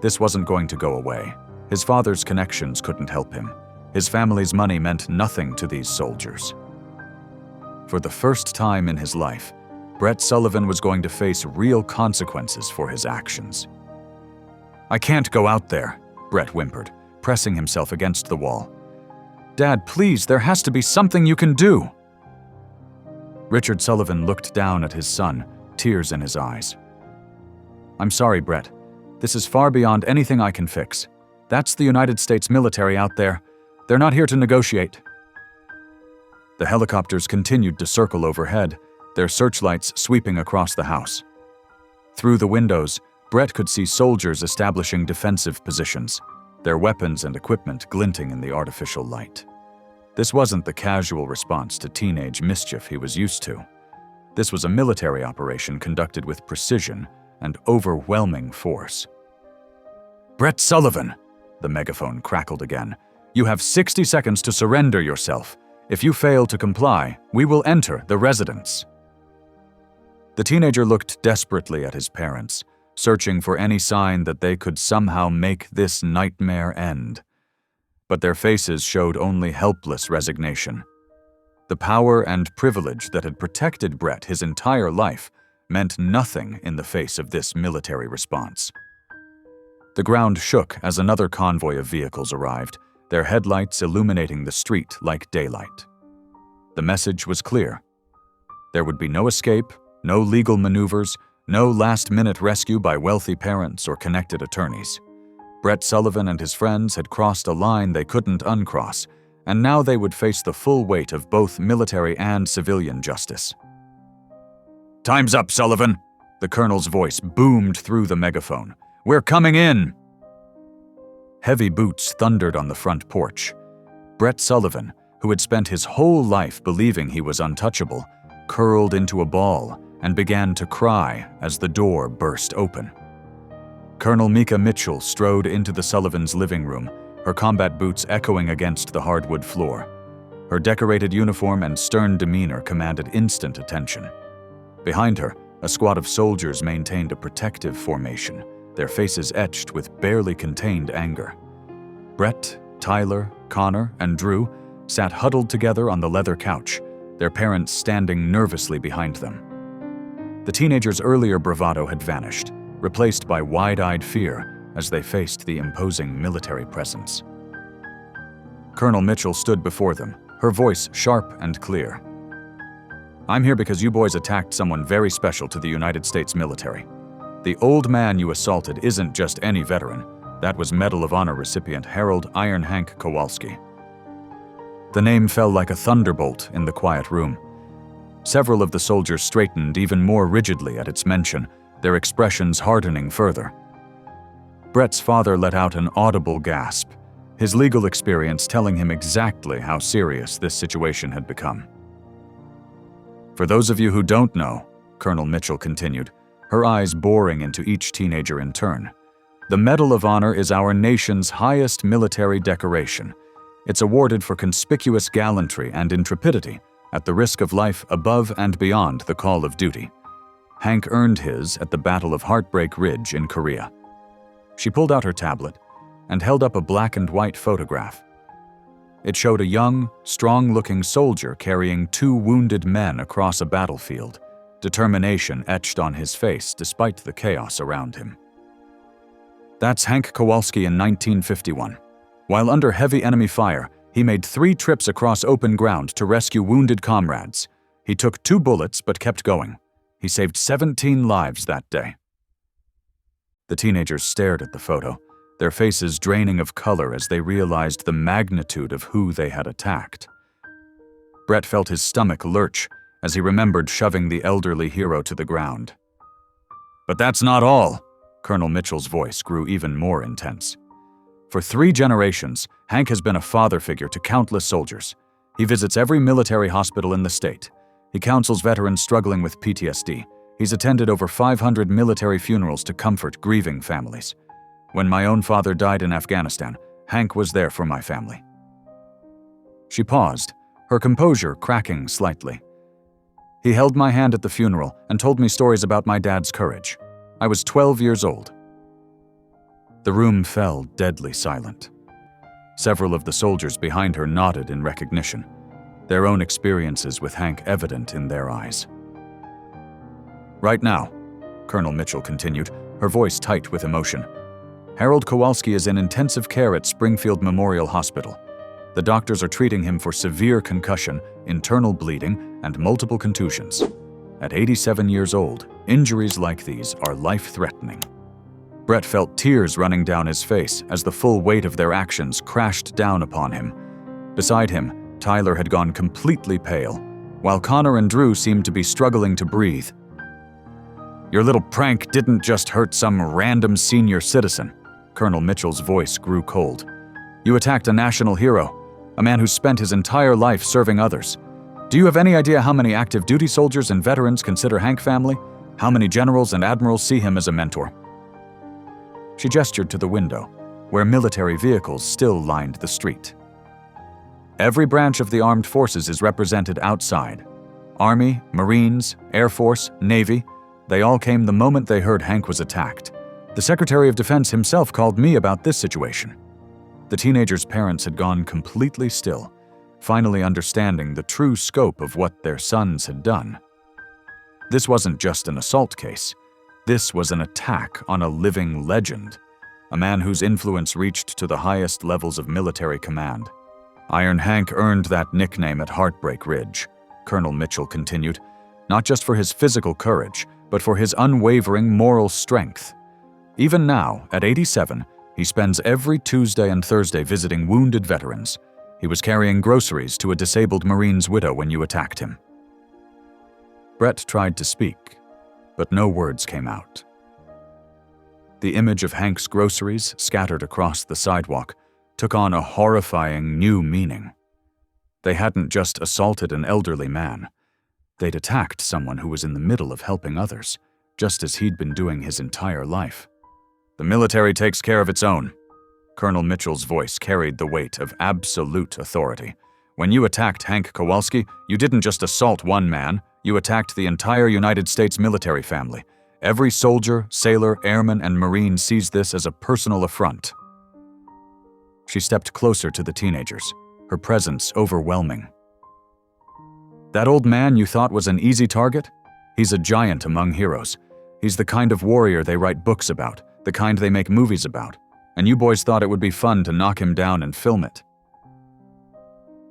This wasn't going to go away. His father's connections couldn't help him. His family's money meant nothing to these soldiers. For the first time in his life, Brett Sullivan was going to face real consequences for his actions. "I can't go out there," Brett whimpered, pressing himself against the wall. "Dad, please, there has to be something you can do." Richard Sullivan looked down at his son, tears in his eyes. "I'm sorry, Brett. This is far beyond anything I can fix. That's the United States military out there. They're not here to negotiate." The helicopters continued to circle overhead, their searchlights sweeping across the house. Through the windows, Brett could see soldiers establishing defensive positions, their weapons and equipment glinting in the artificial light. This wasn't the casual response to teenage mischief he was used to. This was a military operation conducted with precision and overwhelming force. "Brett Sullivan," the megaphone crackled again, "you have 60 seconds to surrender yourself. If you fail to comply, we will enter the residence." The teenager looked desperately at his parents, searching for any sign that they could somehow make this nightmare end. But their faces showed only helpless resignation. The power and privilege that had protected Brett his entire life meant nothing in the face of this military response. The ground shook as another convoy of vehicles arrived, their headlights illuminating the street like daylight. The message was clear. There would be no escape, no legal maneuvers, no last-minute rescue by wealthy parents or connected attorneys. Brett Sullivan and his friends had crossed a line they couldn't uncross, and now they would face the full weight of both military and civilian justice. "Time's up, Sullivan!" The colonel's voice boomed through the megaphone. "We're coming in!" Heavy boots thundered on the front porch. Brett Sullivan, who had spent his whole life believing he was untouchable, curled into a ball and began to cry as the door burst open. Colonel Mika Mitchell strode into the Sullivans' living room, her combat boots echoing against the hardwood floor. Her decorated uniform and stern demeanor commanded instant attention. Behind her, a squad of soldiers maintained a protective formation, their faces etched with barely contained anger. Brett, Tyler, Connor, and Drew sat huddled together on the leather couch, their parents standing nervously behind them. The teenager's earlier bravado had vanished, replaced by wide-eyed fear as they faced the imposing military presence. Colonel Mitchell stood before them, her voice sharp and clear. "I'm here because you boys attacked someone very special to the United States military. The old man you assaulted isn't just any veteran. That was Medal of Honor recipient Harold Iron Hank Kowalski." The name fell like a thunderbolt in the quiet room. Several of the soldiers straightened even more rigidly at its mention, their expressions hardening further. Brett's father let out an audible gasp, his legal experience telling him exactly how serious this situation had become. "For those of you who don't know," Colonel Mitchell continued, her eyes boring into each teenager in turn, "the Medal of Honor is our nation's highest military decoration. It's awarded for conspicuous gallantry and intrepidity at the risk of life above and beyond the call of duty. Hank earned his at the Battle of Heartbreak Ridge in Korea." She pulled out her tablet and held up a black and white photograph. It showed a young, strong-looking soldier carrying 2 wounded men across a battlefield, determination etched on his face despite the chaos around him. That's Hank Kowalski in 1951. While under heavy enemy fire, he made 3 trips across open ground to rescue wounded comrades. He took 2 bullets but kept going. He saved 17 lives that day. The teenagers stared at the photo, their faces draining of color as they realized the magnitude of who they had attacked. Brett felt his stomach lurch as he remembered shoving the elderly hero to the ground. "But that's not all," Colonel Mitchell's voice grew even more intense. "For 3 generations, Hank has been a father figure to countless soldiers. He visits every military hospital in the state. He counsels veterans struggling with PTSD. He's attended over 500 military funerals to comfort grieving families. When my own father died in Afghanistan, Hank was there for my family." She paused, her composure cracking slightly. "He held my hand at the funeral and told me stories about my dad's courage. I was 12 years old." The room fell deadly silent. Several of the soldiers behind her nodded in recognition, their own experiences with Hank evident in their eyes. "Right now," Colonel Mitchell continued, her voice tight with emotion, "Harold Kowalski is in intensive care at Springfield Memorial Hospital. The doctors are treating him for severe concussion, internal bleeding, and multiple contusions. At 87 years old, injuries like these are life-threatening." Brett felt tears running down his face as the full weight of their actions crashed down upon him. Beside him, Tyler had gone completely pale, while Connor and Drew seemed to be struggling to breathe. "Your little prank didn't just hurt some random senior citizen." Colonel Mitchell's voice grew cold. "You attacked a national hero, a man who spent his entire life serving others. Do you have any idea how many active duty soldiers and veterans consider Hank family? How many generals and admirals see him as a mentor?" She gestured to the window, where military vehicles still lined the street. "Every branch of the armed forces is represented outside. Army, Marines, Air Force, Navy, they all came the moment they heard Hank was attacked. The Secretary of Defense himself called me about this situation." The teenagers' parents had gone completely still, finally understanding the true scope of what their sons had done. This wasn't just an assault case. This was an attack on a living legend, a man whose influence reached to the highest levels of military command. "Iron Hank earned that nickname at Heartbreak Ridge," Colonel Mitchell continued, "not just for his physical courage, but for his unwavering moral strength. Even now, at 87, he spends every Tuesday and Thursday visiting wounded veterans. He was carrying groceries to a disabled Marine's widow when you attacked him." Brett tried to speak, but no words came out. The image of Hank's groceries scattered across the sidewalk took on a horrifying new meaning. They hadn't just assaulted an elderly man. They'd attacked someone who was in the middle of helping others, just as he'd been doing his entire life. "The military takes care of its own." Colonel Mitchell's voice carried the weight of absolute authority. "When you attacked Hank Kowalski, you didn't just assault one man, you attacked the entire United States military family. Every soldier, sailor, airman, and Marine sees this as a personal affront." She stepped closer to the teenagers, her presence overwhelming. "That old man you thought was an easy target? He's a giant among heroes. He's the kind of warrior they write books about, the kind they make movies about, and you boys thought it would be fun to knock him down and film it."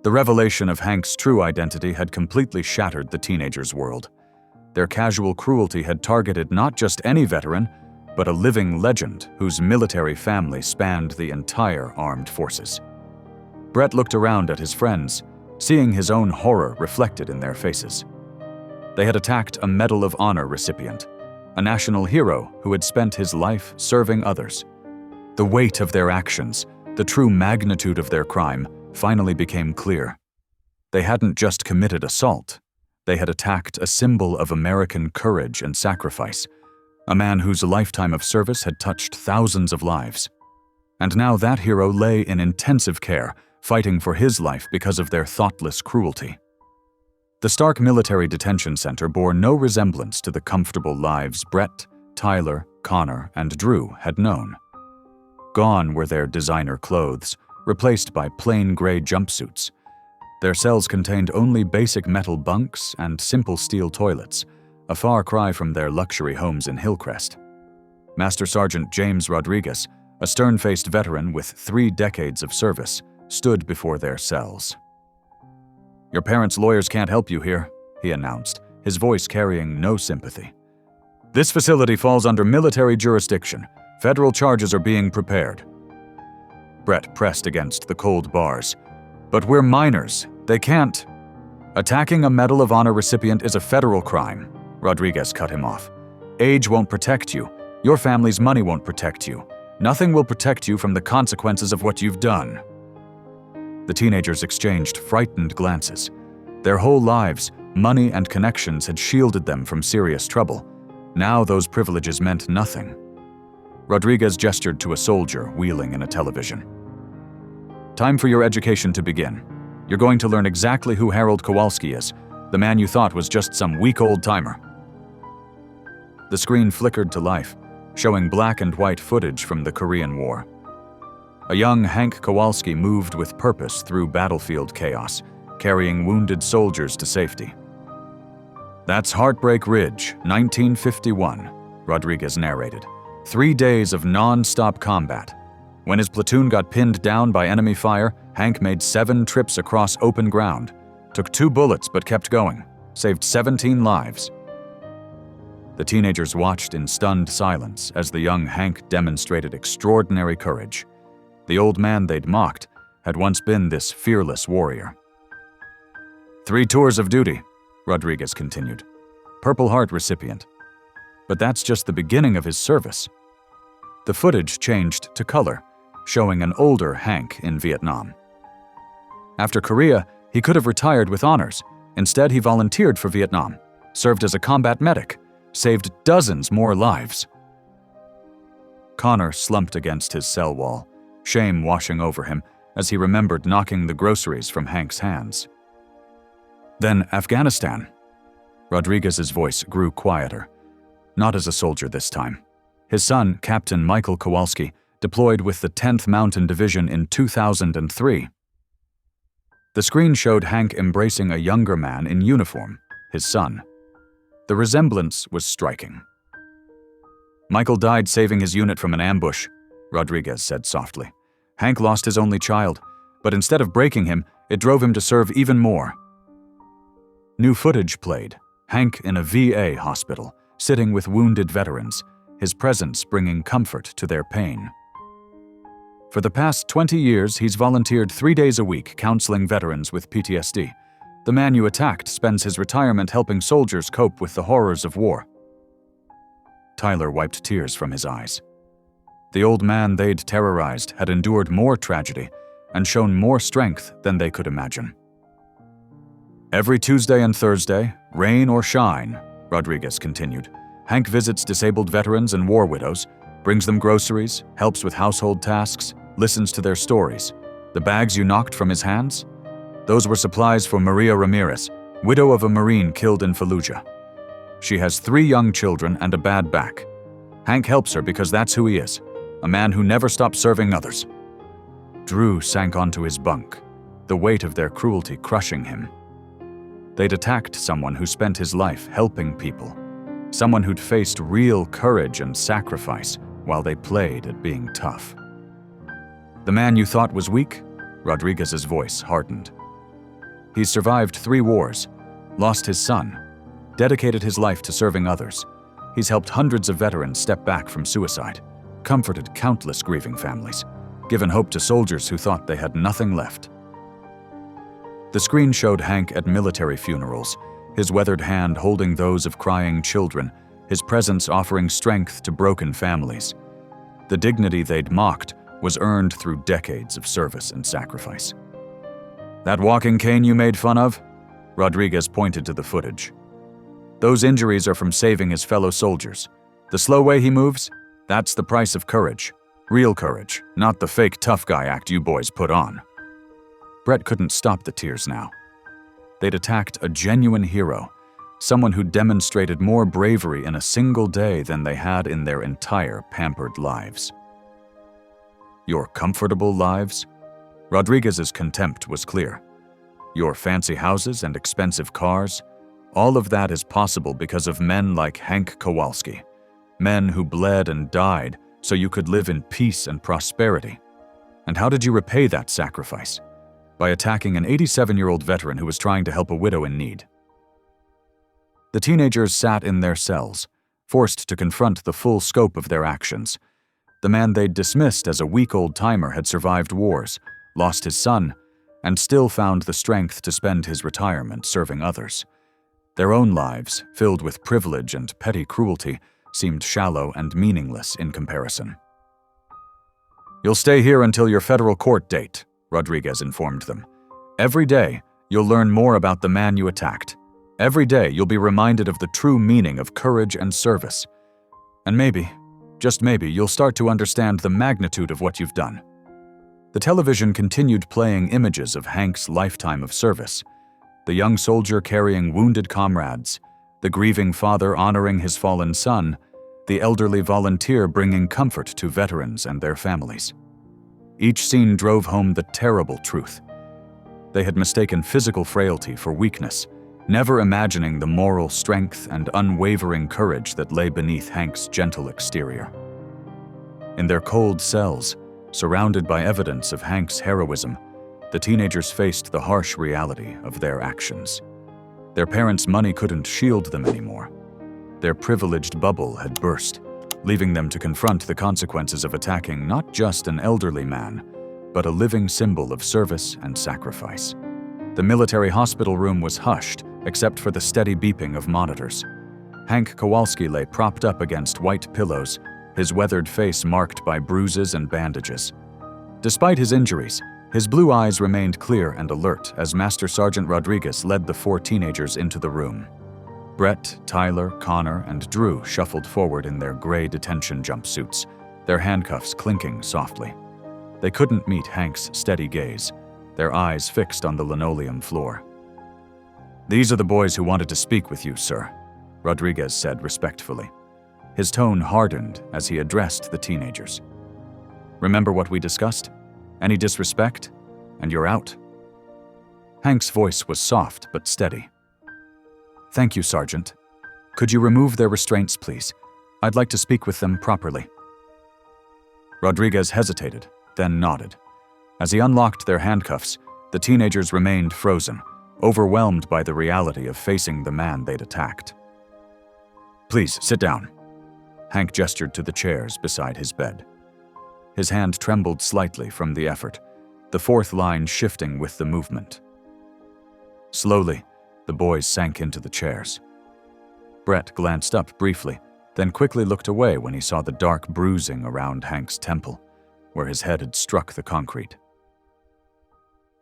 The revelation of Hank's true identity had completely shattered the teenagers' world. Their casual cruelty had targeted not just any veteran, but a living legend whose military family spanned the entire armed forces. Brett looked around at his friends, seeing his own horror reflected in their faces. They had attacked a Medal of Honor recipient, a national hero who had spent his life serving others. The weight of their actions, the true magnitude of their crime, finally became clear. They hadn't just committed assault. They had attacked a symbol of American courage and sacrifice, a man whose lifetime of service had touched thousands of lives. And now that hero lay in intensive care, fighting for his life because of their thoughtless cruelty. The Stark Military Detention Center bore no resemblance to the comfortable lives Brett, Tyler, Connor, and Drew had known. Gone were their designer clothes, replaced by plain gray jumpsuits. Their cells contained only basic metal bunks and simple steel toilets, a far cry from their luxury homes in Hillcrest. Master Sergeant James Rodriguez, a stern-faced veteran with 3 decades of service, stood before their cells. "Your parents' lawyers can't help you here," he announced, his voice carrying no sympathy. "This facility falls under military jurisdiction. Federal charges are being prepared." Brett pressed against the cold bars. "But we're minors. They can't." "Attacking a Medal of Honor recipient is a federal crime," Rodriguez cut him off. "Age won't protect you. Your family's money won't protect you. Nothing will protect you from the consequences of what you've done." The teenagers exchanged frightened glances. Their whole lives, money and connections had shielded them from serious trouble. Now those privileges meant nothing. Rodriguez gestured to a soldier wheeling in a television. "Time for your education to begin. You're going to learn exactly who Harold Kowalski is, the man you thought was just some weak old-timer." The screen flickered to life, showing black and white footage from the Korean War. A young Hank Kowalski moved with purpose through battlefield chaos, carrying wounded soldiers to safety. "That's Heartbreak Ridge, 1951, Rodriguez narrated. 3 days of non-stop combat. When his platoon got pinned down by enemy fire, Hank made 7 trips across open ground, took 2 bullets but kept going, saved 17 lives." The teenagers watched in stunned silence as the young Hank demonstrated extraordinary courage. The old man they'd mocked had once been this fearless warrior. 3 tours of duty, Rodriguez continued. Purple Heart recipient. But that's just the beginning of his service. The footage changed to color, showing an older Hank in Vietnam. After Korea, he could have retired with honors. Instead, he volunteered for Vietnam, served as a combat medic, saved dozens more lives. Connor slumped against his cell wall, shame washing over him as he remembered knocking the groceries from Hank's hands. "Then Afghanistan." Rodriguez's voice grew quieter. Not as a soldier this time. His son, Captain Michael Kowalski, deployed with the 10th Mountain Division in 2003. The screen showed Hank embracing a younger man in uniform, his son. The resemblance was striking. "Michael died saving his unit from an ambush," Rodriguez said softly. "Hank lost his only child, but instead of breaking him, it drove him to serve even more." New footage played, Hank in a VA hospital, sitting with wounded veterans, his presence bringing comfort to their pain. For the past 20 years, he's volunteered 3 days a week counseling veterans with PTSD. The man you attacked spends his retirement helping soldiers cope with the horrors of war. Tyler wiped tears from his eyes. The old man they'd terrorized had endured more tragedy and shown more strength than they could imagine. "Every Tuesday and Thursday, rain or shine," Rodriguez continued, "Hank visits disabled veterans and war widows, brings them groceries, helps with household tasks, listens to their stories. The bags you knocked from his hands? Those were supplies for Maria Ramirez, widow of a Marine killed in Fallujah. She has 3 young children and a bad back. Hank helps her because that's who he is, a man who never stops serving others." Drew sank onto his bunk, the weight of their cruelty crushing him. They'd attacked someone who spent his life helping people, Someone who'd faced real courage and sacrifice while they played at being tough. The man you thought was weak? Rodriguez's voice hardened. He's survived 3 wars, lost his son, dedicated his life to serving others. He's helped hundreds of veterans step back from suicide, comforted countless grieving families, given hope to soldiers who thought they had nothing left. The screen showed Hank at military funerals, his weathered hand holding those of crying children, his presence offering strength to broken families. The dignity they'd mocked was earned through decades of service and sacrifice. That walking cane you made fun of? Rodriguez pointed to the footage. Those injuries are from saving his fellow soldiers. The slow way he moves? That's the price of courage. Real courage, not the fake tough guy act you boys put on. Brett couldn't stop the tears now. They'd attacked a genuine hero, someone who demonstrated more bravery in a single day than they had in their entire pampered lives. Your comfortable lives? Rodriguez's contempt was clear. Your fancy houses and expensive cars? All of that is possible because of men like Hank Kowalski, men who bled and died so you could live in peace and prosperity. And how did you repay that sacrifice? By attacking an 87-year-old veteran who was trying to help a widow in need. The teenagers sat in their cells, forced to confront the full scope of their actions. The man they'd dismissed as a weak old-timer had survived wars, lost his son, and still found the strength to spend his retirement serving others. Their own lives, filled with privilege and petty cruelty, seemed shallow and meaningless in comparison. You'll stay here until your federal court date, Rodriguez informed them. Every day, you'll learn more about the man you attacked. Every day, you'll be reminded of the true meaning of courage and service. And maybe, just maybe, you'll start to understand the magnitude of what you've done. The television continued playing images of Hank's lifetime of service. The young soldier carrying wounded comrades, the grieving father honoring his fallen son, the elderly volunteer bringing comfort to veterans and their families. Each scene drove home the terrible truth. They had mistaken physical frailty for weakness, never imagining the moral strength and unwavering courage that lay beneath Hank's gentle exterior. In their cold cells, surrounded by evidence of Hank's heroism, the teenagers faced the harsh reality of their actions. Their parents' money couldn't shield them anymore. Their privileged bubble had burst, leaving them to confront the consequences of attacking not just an elderly man, but a living symbol of service and sacrifice. The military hospital room was hushed, except for the steady beeping of monitors. Hank Kowalski lay propped up against white pillows, his weathered face marked by bruises and bandages. Despite his injuries, his blue eyes remained clear and alert as Master Sergeant Rodriguez led the 4 teenagers into the room. Brett, Tyler, Connor, and Drew shuffled forward in their gray detention jumpsuits, their handcuffs clinking softly. They couldn't meet Hank's steady gaze, their eyes fixed on the linoleum floor. "These are the boys who wanted to speak with you, sir," Rodriguez said respectfully. His tone hardened as he addressed the teenagers. "Remember what we discussed? Any disrespect, and you're out." Hank's voice was soft but steady. "Thank you, Sergeant. Could you remove their restraints, please? I'd like to speak with them properly." Rodriguez hesitated, then nodded. As he unlocked their handcuffs, the teenagers remained frozen, overwhelmed by the reality of facing the man they'd attacked. "Please, sit down." Hank gestured to the chairs beside his bed. His hand trembled slightly from the effort, the 4th line shifting with the movement. Slowly, the boys sank into the chairs. Brett glanced up briefly, then quickly looked away when he saw the dark bruising around Hank's temple, where his head had struck the concrete.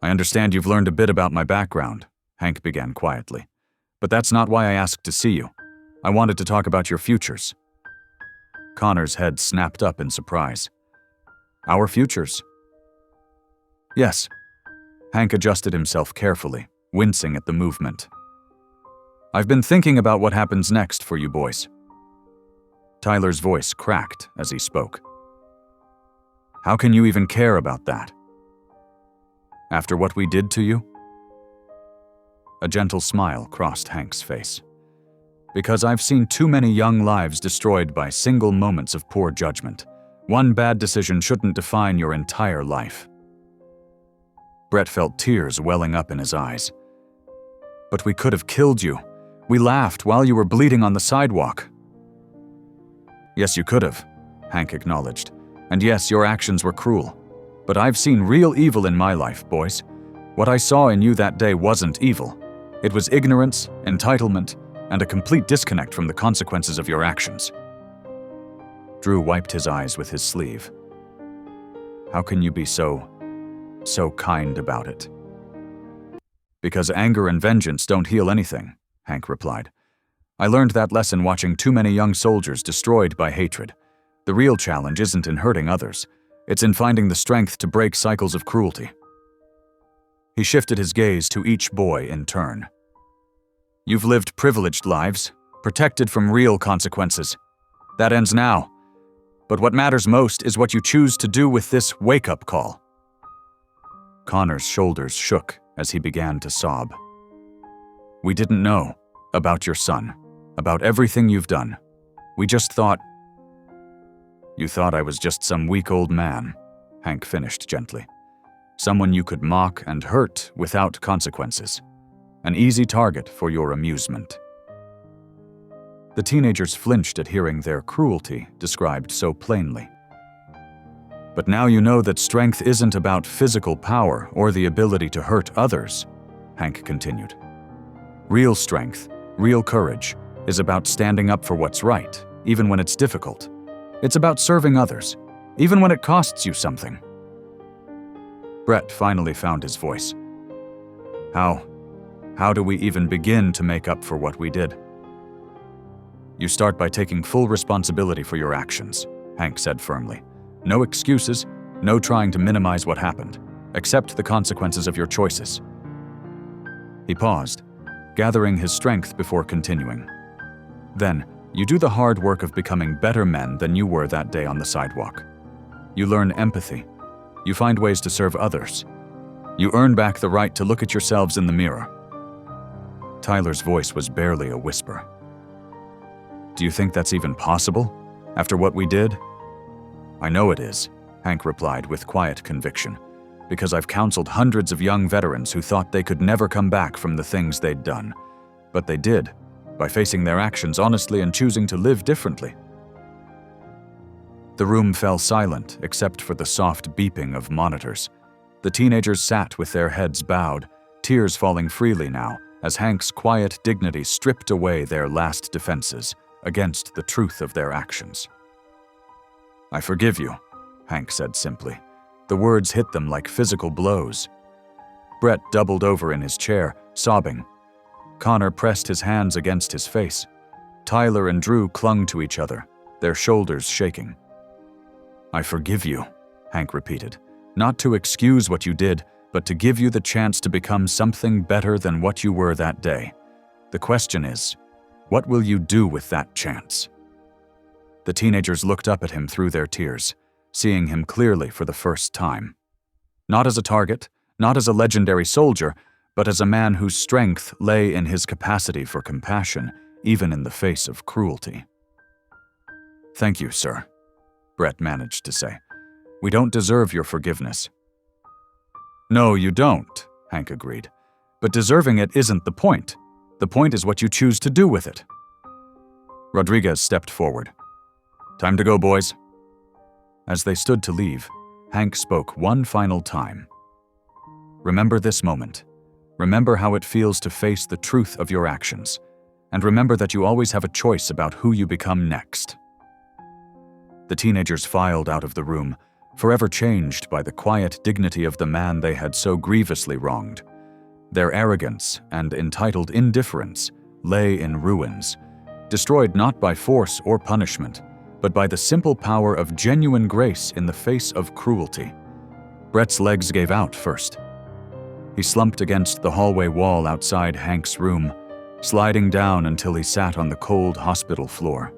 "I understand you've learned a bit about my background," Hank began quietly. "But that's not why I asked to see you. I wanted to talk about your futures." Connor's head snapped up in surprise. "Our futures?" "Yes." Hank adjusted himself carefully, wincing at the movement. "I've been thinking about what happens next for you boys." Tyler's voice cracked as he spoke. "How can you even care about that? After what we did to you?" A gentle smile crossed Hank's face. Because I've seen too many young lives destroyed by single moments of poor judgment. One bad decision shouldn't define your entire life. Brett felt tears welling up in his eyes. But we could have killed you. We laughed while you were bleeding on the sidewalk. Yes, you could have, Hank acknowledged. And yes, your actions were cruel. But I've seen real evil in my life, boys. What I saw in you that day wasn't evil. It was ignorance, entitlement, and a complete disconnect from the consequences of your actions. Drew wiped his eyes with his sleeve. How can you be so kind about it? Because anger and vengeance don't heal anything, Hank replied. I learned that lesson watching too many young soldiers destroyed by hatred. The real challenge isn't in hurting others. It's in finding the strength to break cycles of cruelty. He shifted his gaze to each boy in turn. You've lived privileged lives, protected from real consequences. That ends now. But what matters most is what you choose to do with this wake-up call. Connor's shoulders shook as he began to sob. We didn't know about your son, about everything you've done. We just thought... You thought I was just some weak old man, Hank finished gently. Someone you could mock and hurt without consequences. An easy target for your amusement. The teenagers flinched at hearing their cruelty described so plainly. But now you know that strength isn't about physical power or the ability to hurt others, Hank continued. Real strength, real courage, is about standing up for what's right, even when it's difficult. It's about serving others, even when it costs you something. Brett finally found his voice. How do we even begin to make up for what we did? You start by taking full responsibility for your actions, Hank said firmly. No excuses, no trying to minimize what happened. Accept the consequences of your choices. He paused, gathering his strength before continuing. Then, you do the hard work of becoming better men than you were that day on the sidewalk. You learn empathy. You find ways to serve others. You earn back the right to look at yourselves in the mirror. Tyler's voice was barely a whisper. Do you think that's even possible, after what we did? I know it is, Hank replied with quiet conviction, because I've counseled hundreds of young veterans who thought they could never come back from the things they'd done. But they did, by facing their actions honestly and choosing to live differently. The room fell silent except for the soft beeping of monitors. The teenagers sat with their heads bowed, tears falling freely now, as Hank's quiet dignity stripped away their last defenses against the truth of their actions. I forgive you, Hank said simply. The words hit them like physical blows. Brett doubled over in his chair, sobbing. Connor pressed his hands against his face. Tyler and Drew clung to each other, their shoulders shaking. I forgive you, Hank repeated, not to excuse what you did, but to give you the chance to become something better than what you were that day. The question is, what will you do with that chance? The teenagers looked up at him through their tears, seeing him clearly for the first time. Not as a target, not as a legendary soldier, but as a man whose strength lay in his capacity for compassion, even in the face of cruelty. Thank you, sir, Brett managed to say. We don't deserve your forgiveness. No, you don't, Hank agreed. But deserving it isn't the point. The point is what you choose to do with it. Rodriguez stepped forward. Time to go, boys. As they stood to leave, Hank spoke one final time. Remember this moment. Remember how it feels to face the truth of your actions. And remember that you always have a choice about who you become next. The teenagers filed out of the room, forever changed by the quiet dignity of the man they had so grievously wronged. Their arrogance and entitled indifference lay in ruins, destroyed not by force or punishment, but by the simple power of genuine grace in the face of cruelty. Brett's legs gave out first. He slumped against the hallway wall outside Hank's room, sliding down until he sat on the cold hospital floor.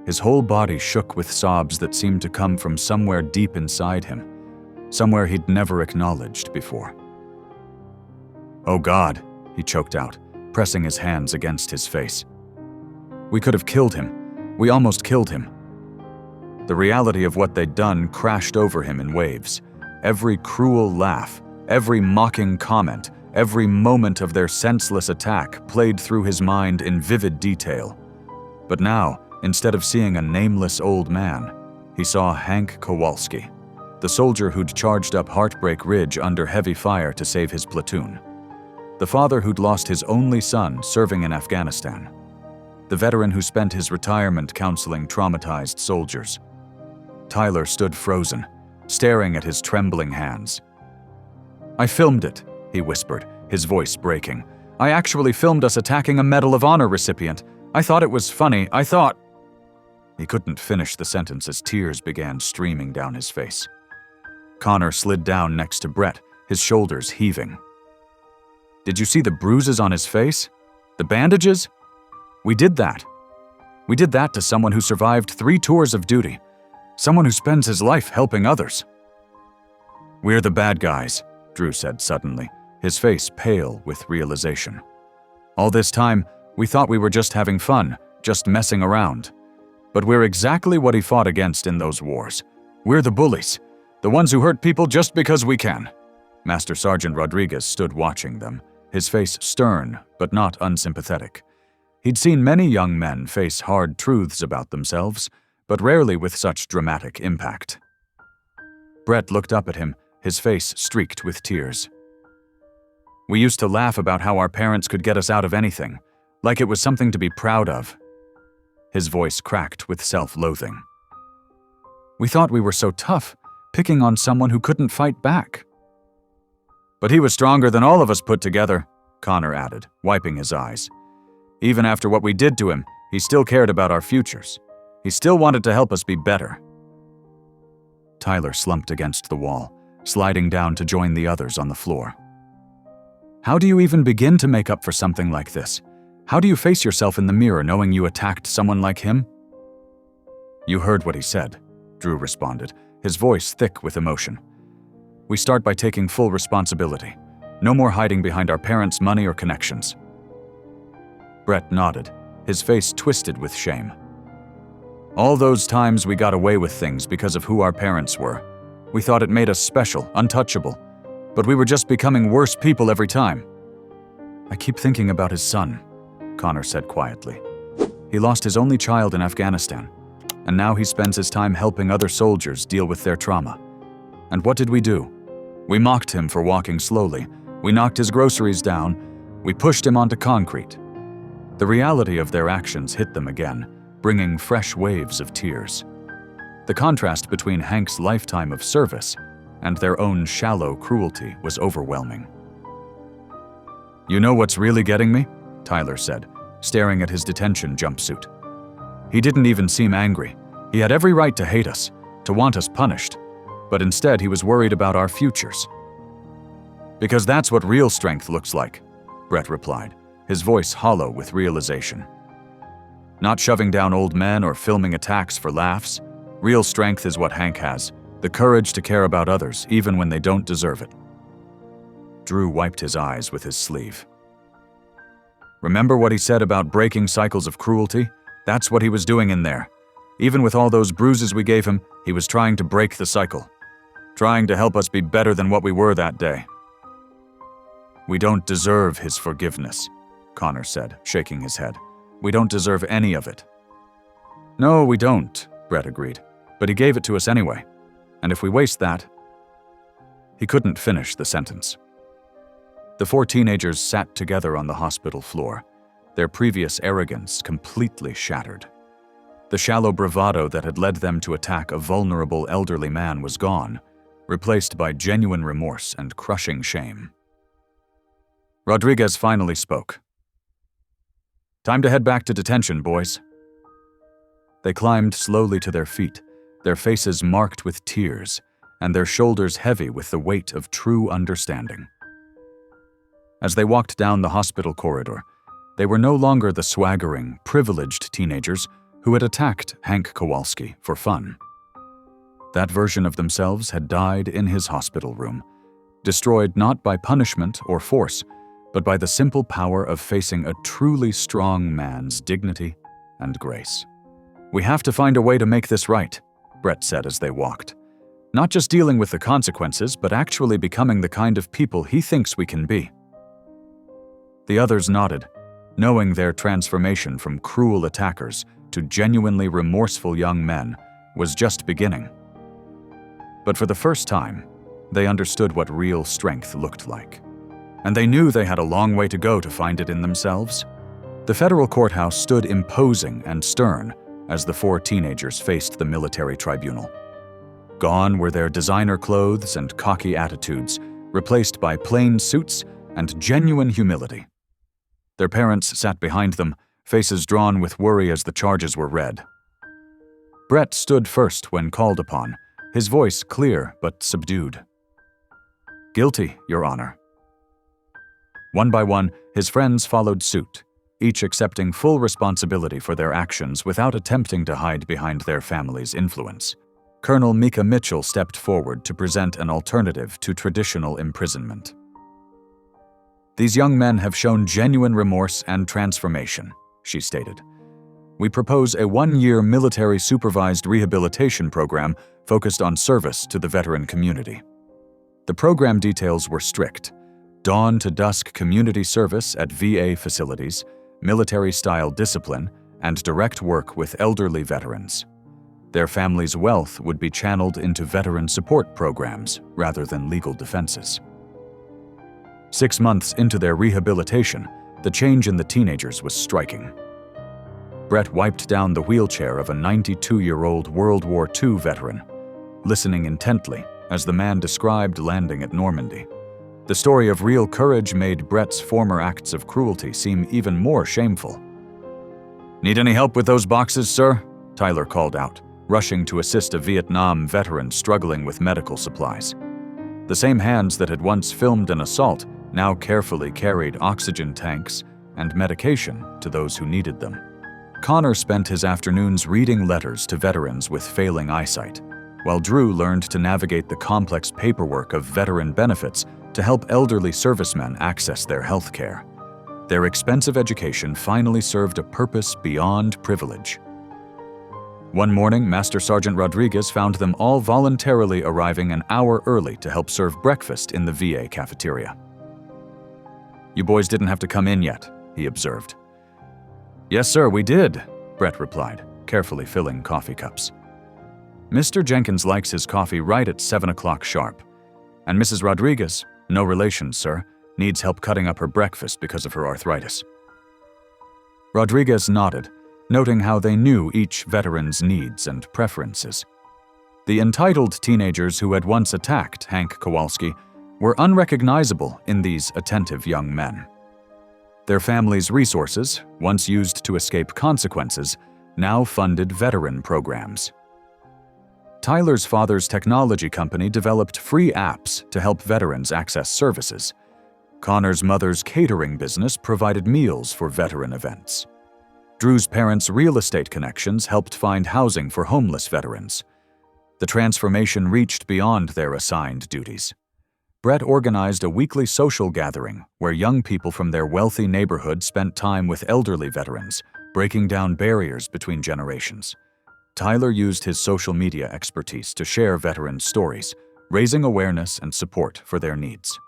His whole body shook with sobs that seemed to come from somewhere deep inside him, somewhere he'd never acknowledged before. Oh God, he choked out, pressing his hands against his face. We could have killed him. We almost killed him. The reality of what they'd done crashed over him in waves. Every cruel laugh, every mocking comment, every moment of their senseless attack played through his mind in vivid detail. But now, instead of seeing a nameless old man, he saw Hank Kowalski, the soldier who'd charged up Heartbreak Ridge under heavy fire to save his platoon. The father who'd lost his only son serving in Afghanistan. The veteran who spent his retirement counseling traumatized soldiers. Tyler stood frozen, staring at his trembling hands. "I filmed it," he whispered, his voice breaking. "I actually filmed us attacking a Medal of Honor recipient. I thought it was funny. I thought—" He couldn't finish the sentence as tears began streaming down his face. Connor slid down next to Brett, his shoulders heaving. "Did you see the bruises on his face? The bandages? We did that. We did that to someone who survived 3 tours of duty. Someone who spends his life helping others." "We're the bad guys," Drew said suddenly, his face pale with realization. "All this time, we thought we were just having fun, just messing around. But we're exactly what he fought against in those wars. We're the bullies, the ones who hurt people just because we can." Master Sergeant Rodriguez stood watching them, his face stern but not unsympathetic. He'd seen many young men face hard truths about themselves, but rarely with such dramatic impact. Brett looked up at him, his face streaked with tears. "We used to laugh about how our parents could get us out of anything, like it was something to be proud of." His voice cracked with self-loathing. "We thought we were so tough, picking on someone who couldn't fight back." "But he was stronger than all of us put together," Connor added, wiping his eyes. "Even after what we did to him, he still cared about our futures. He still wanted to help us be better." Tyler slumped against the wall, sliding down to join the others on the floor. "How do you even begin to make up for something like this? How do you face yourself in the mirror knowing you attacked someone like him?" "You heard what he said," Drew responded, his voice thick with emotion. "We start by taking full responsibility. No more hiding behind our parents' money or connections." Brett nodded, his face twisted with shame. "All those times we got away with things because of who our parents were. We thought it made us special, untouchable. But we were just becoming worse people every time." "I keep thinking about his son," Connor said quietly. "He lost his only child in Afghanistan, and now he spends his time helping other soldiers deal with their trauma. And what did we do? We mocked him for walking slowly. We knocked his groceries down. We pushed him onto concrete." The reality of their actions hit them again, bringing fresh waves of tears. The contrast between Hank's lifetime of service and their own shallow cruelty was overwhelming. "You know what's really getting me?" Tyler said, staring at his detention jumpsuit. "He didn't even seem angry. He had every right to hate us, to want us punished. But instead he was worried about our futures." "Because that's what real strength looks like," Brett replied, his voice hollow with realization. "Not shoving down old men or filming attacks for laughs. Real strength is what Hank has, the courage to care about others even when they don't deserve it." Drew wiped his eyes with his sleeve. "Remember what he said about breaking cycles of cruelty? That's what he was doing in there. Even with all those bruises we gave him, he was trying to break the cycle. Trying to help us be better than what we were that day." "We don't deserve his forgiveness," Connor said, shaking his head. "We don't deserve any of it." "No, we don't," Brett agreed. "But he gave it to us anyway. And if we waste that—" He couldn't finish the sentence. The 4 teenagers sat together on the hospital floor, their previous arrogance completely shattered. The shallow bravado that had led them to attack a vulnerable elderly man was gone, replaced by genuine remorse and crushing shame. Rodriguez finally spoke. "Time to head back to detention, boys." They climbed slowly to their feet, their faces marked with tears, and their shoulders heavy with the weight of true understanding. As they walked down the hospital corridor, they were no longer the swaggering, privileged teenagers who had attacked Hank Kowalski for fun. That version of themselves had died in his hospital room, destroyed not by punishment or force, but by the simple power of facing a truly strong man's dignity and grace. "We have to find a way to make this right," Brett said as they walked. "Not just dealing with the consequences, but actually becoming the kind of people he thinks we can be." The others nodded, knowing their transformation from cruel attackers to genuinely remorseful young men was just beginning. But for the first time, they understood what real strength looked like. And they knew they had a long way to go to find it in themselves. The federal courthouse stood imposing and stern as the four teenagers faced the military tribunal. Gone were their designer clothes and cocky attitudes, replaced by plain suits and genuine humility. Their parents sat behind them, faces drawn with worry as the charges were read. Brett stood first when called upon, his voice clear but subdued. "Guilty, Your Honor." One by one, his friends followed suit, each accepting full responsibility for their actions without attempting to hide behind their family's influence. Colonel Mika Mitchell stepped forward to present an alternative to traditional imprisonment. "These young men have shown genuine remorse and transformation," she stated. "We propose a 1-year military-supervised rehabilitation program focused on service to the veteran community." The program details were strict: dawn to dusk community service at VA facilities, military-style discipline, and direct work with elderly veterans. Their families' wealth would be channeled into veteran support programs rather than legal defenses. 6 months into their rehabilitation, the change in the teenagers was striking. Brett wiped down the wheelchair of a 92-year-old World War II veteran, listening intently as the man described landing at Normandy. The story of real courage made Brett's former acts of cruelty seem even more shameful. "Need any help with those boxes, sir?" Tyler called out, rushing to assist a Vietnam veteran struggling with medical supplies. The same hands that had once filmed an assault now carefully carried oxygen tanks and medication to those who needed them. Connor spent his afternoons reading letters to veterans with failing eyesight, while Drew learned to navigate the complex paperwork of veteran benefits to help elderly servicemen access their health care. Their expensive education finally served a purpose beyond privilege. One morning, Master Sergeant Rodriguez found them all voluntarily arriving an hour early to help serve breakfast in the VA cafeteria. "You boys didn't have to come in yet," he observed. "Yes, sir, we did," Brett replied, carefully filling coffee cups. "Mr. Jenkins likes his coffee right at 7 o'clock sharp. And Mrs. Rodriguez, no relation, sir, needs help cutting up her breakfast because of her arthritis." Rodriguez nodded, noting how they knew each veteran's needs and preferences. The entitled teenagers who had once attacked Hank Kowalski were unrecognizable in these attentive young men. Their families' resources, once used to escape consequences, now funded veteran programs. Tyler's father's technology company developed free apps to help veterans access services. Connor's mother's catering business provided meals for veteran events. Drew's parents' real estate connections helped find housing for homeless veterans. The transformation reached beyond their assigned duties. Brett organized a weekly social gathering where young people from their wealthy neighborhood spent time with elderly veterans, breaking down barriers between generations. Tyler used his social media expertise to share veterans' stories, raising awareness and support for their needs.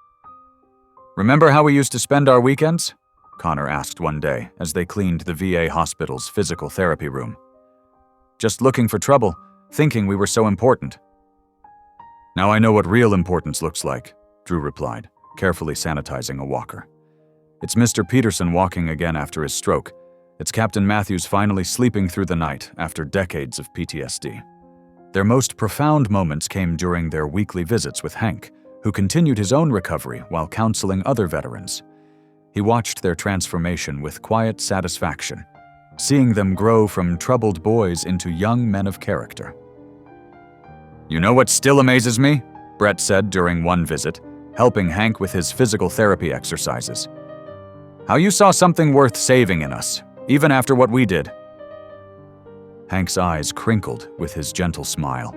"Remember how we used to spend our weekends?" Connor asked one day as they cleaned the VA hospital's physical therapy room. "Just looking for trouble, thinking we were so important." "Now I know what real importance looks like," Drew replied, carefully sanitizing a walker. "It's Mr. Peterson walking again after his stroke. It's Captain Matthews finally sleeping through the night after decades of PTSD." Their most profound moments came during their weekly visits with Hank, who continued his own recovery while counseling other veterans. He watched their transformation with quiet satisfaction, seeing them grow from troubled boys into young men of character. "You know what still amazes me?" Brett said during one visit, helping Hank with his physical therapy exercises. "How you saw something worth saving in us, even after what we did." Hank's eyes crinkled with his gentle smile.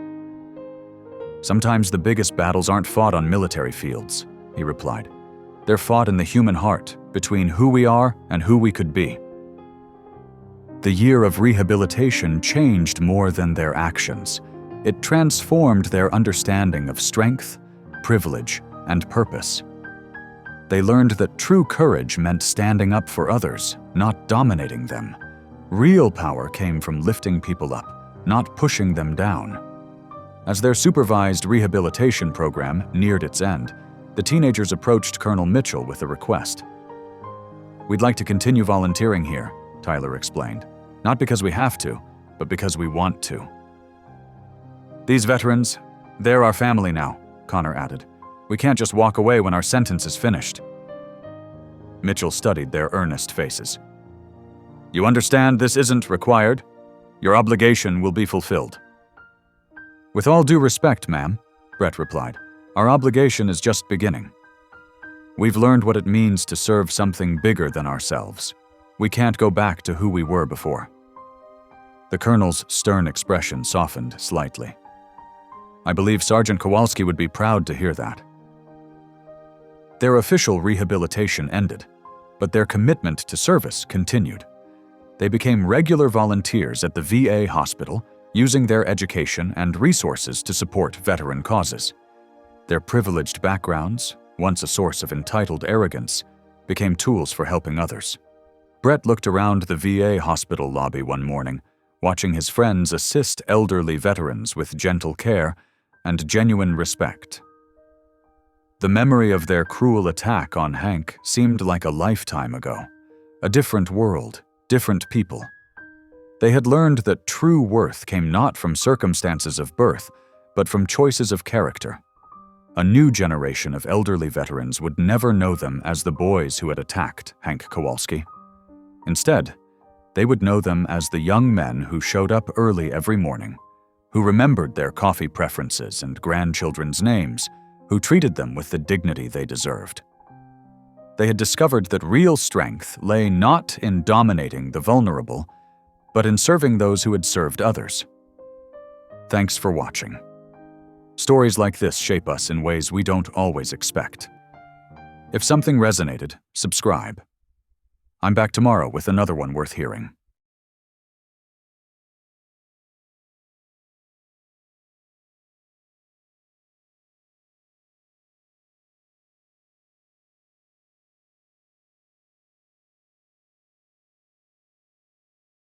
"Sometimes the biggest battles aren't fought on military fields," he replied. "They're fought in the human heart, between who we are and who we could be." The year of rehabilitation changed more than their actions. It transformed their understanding of strength, privilege, and purpose. They learned that true courage meant standing up for others, not dominating them. Real power came from lifting people up, not pushing them down. As their supervised rehabilitation program neared its end, the teenagers approached Colonel Mitchell with a request. "We'd like to continue volunteering here," Tyler explained. "Not because we have to, but because we want to." "These veterans, they're our family now," Connor added. "We can't just walk away when our sentence is finished." Mitchell studied their earnest faces. "You understand this isn't required? Your obligation will be fulfilled." "With all due respect, ma'am," Brett replied, "our obligation is just beginning. We've learned what it means to serve something bigger than ourselves. We can't go back to who we were before." The colonel's stern expression softened slightly. "I believe Sergeant Kowalski would be proud to hear that." Their official rehabilitation ended, but their commitment to service continued. They became regular volunteers at the VA hospital, using their education and resources to support veteran causes. Their privileged backgrounds, once a source of entitled arrogance, became tools for helping others. Brett looked around the VA hospital lobby one morning, watching his friends assist elderly veterans with gentle care and genuine respect. The memory of their cruel attack on Hank seemed like a lifetime ago. A different world, different people. They had learned that true worth came not from circumstances of birth, but from choices of character. A new generation of elderly veterans would never know them as the boys who had attacked Hank Kowalski. Instead, they would know them as the young men who showed up early every morning, who remembered their coffee preferences and grandchildren's names, who treated them with the dignity they deserved. They had discovered that real strength lay not in dominating the vulnerable, but in serving those who had served others. Thanks for watching. Stories like this shape us in ways we don't always expect. If something resonated, subscribe. I'm back tomorrow with another one worth hearing.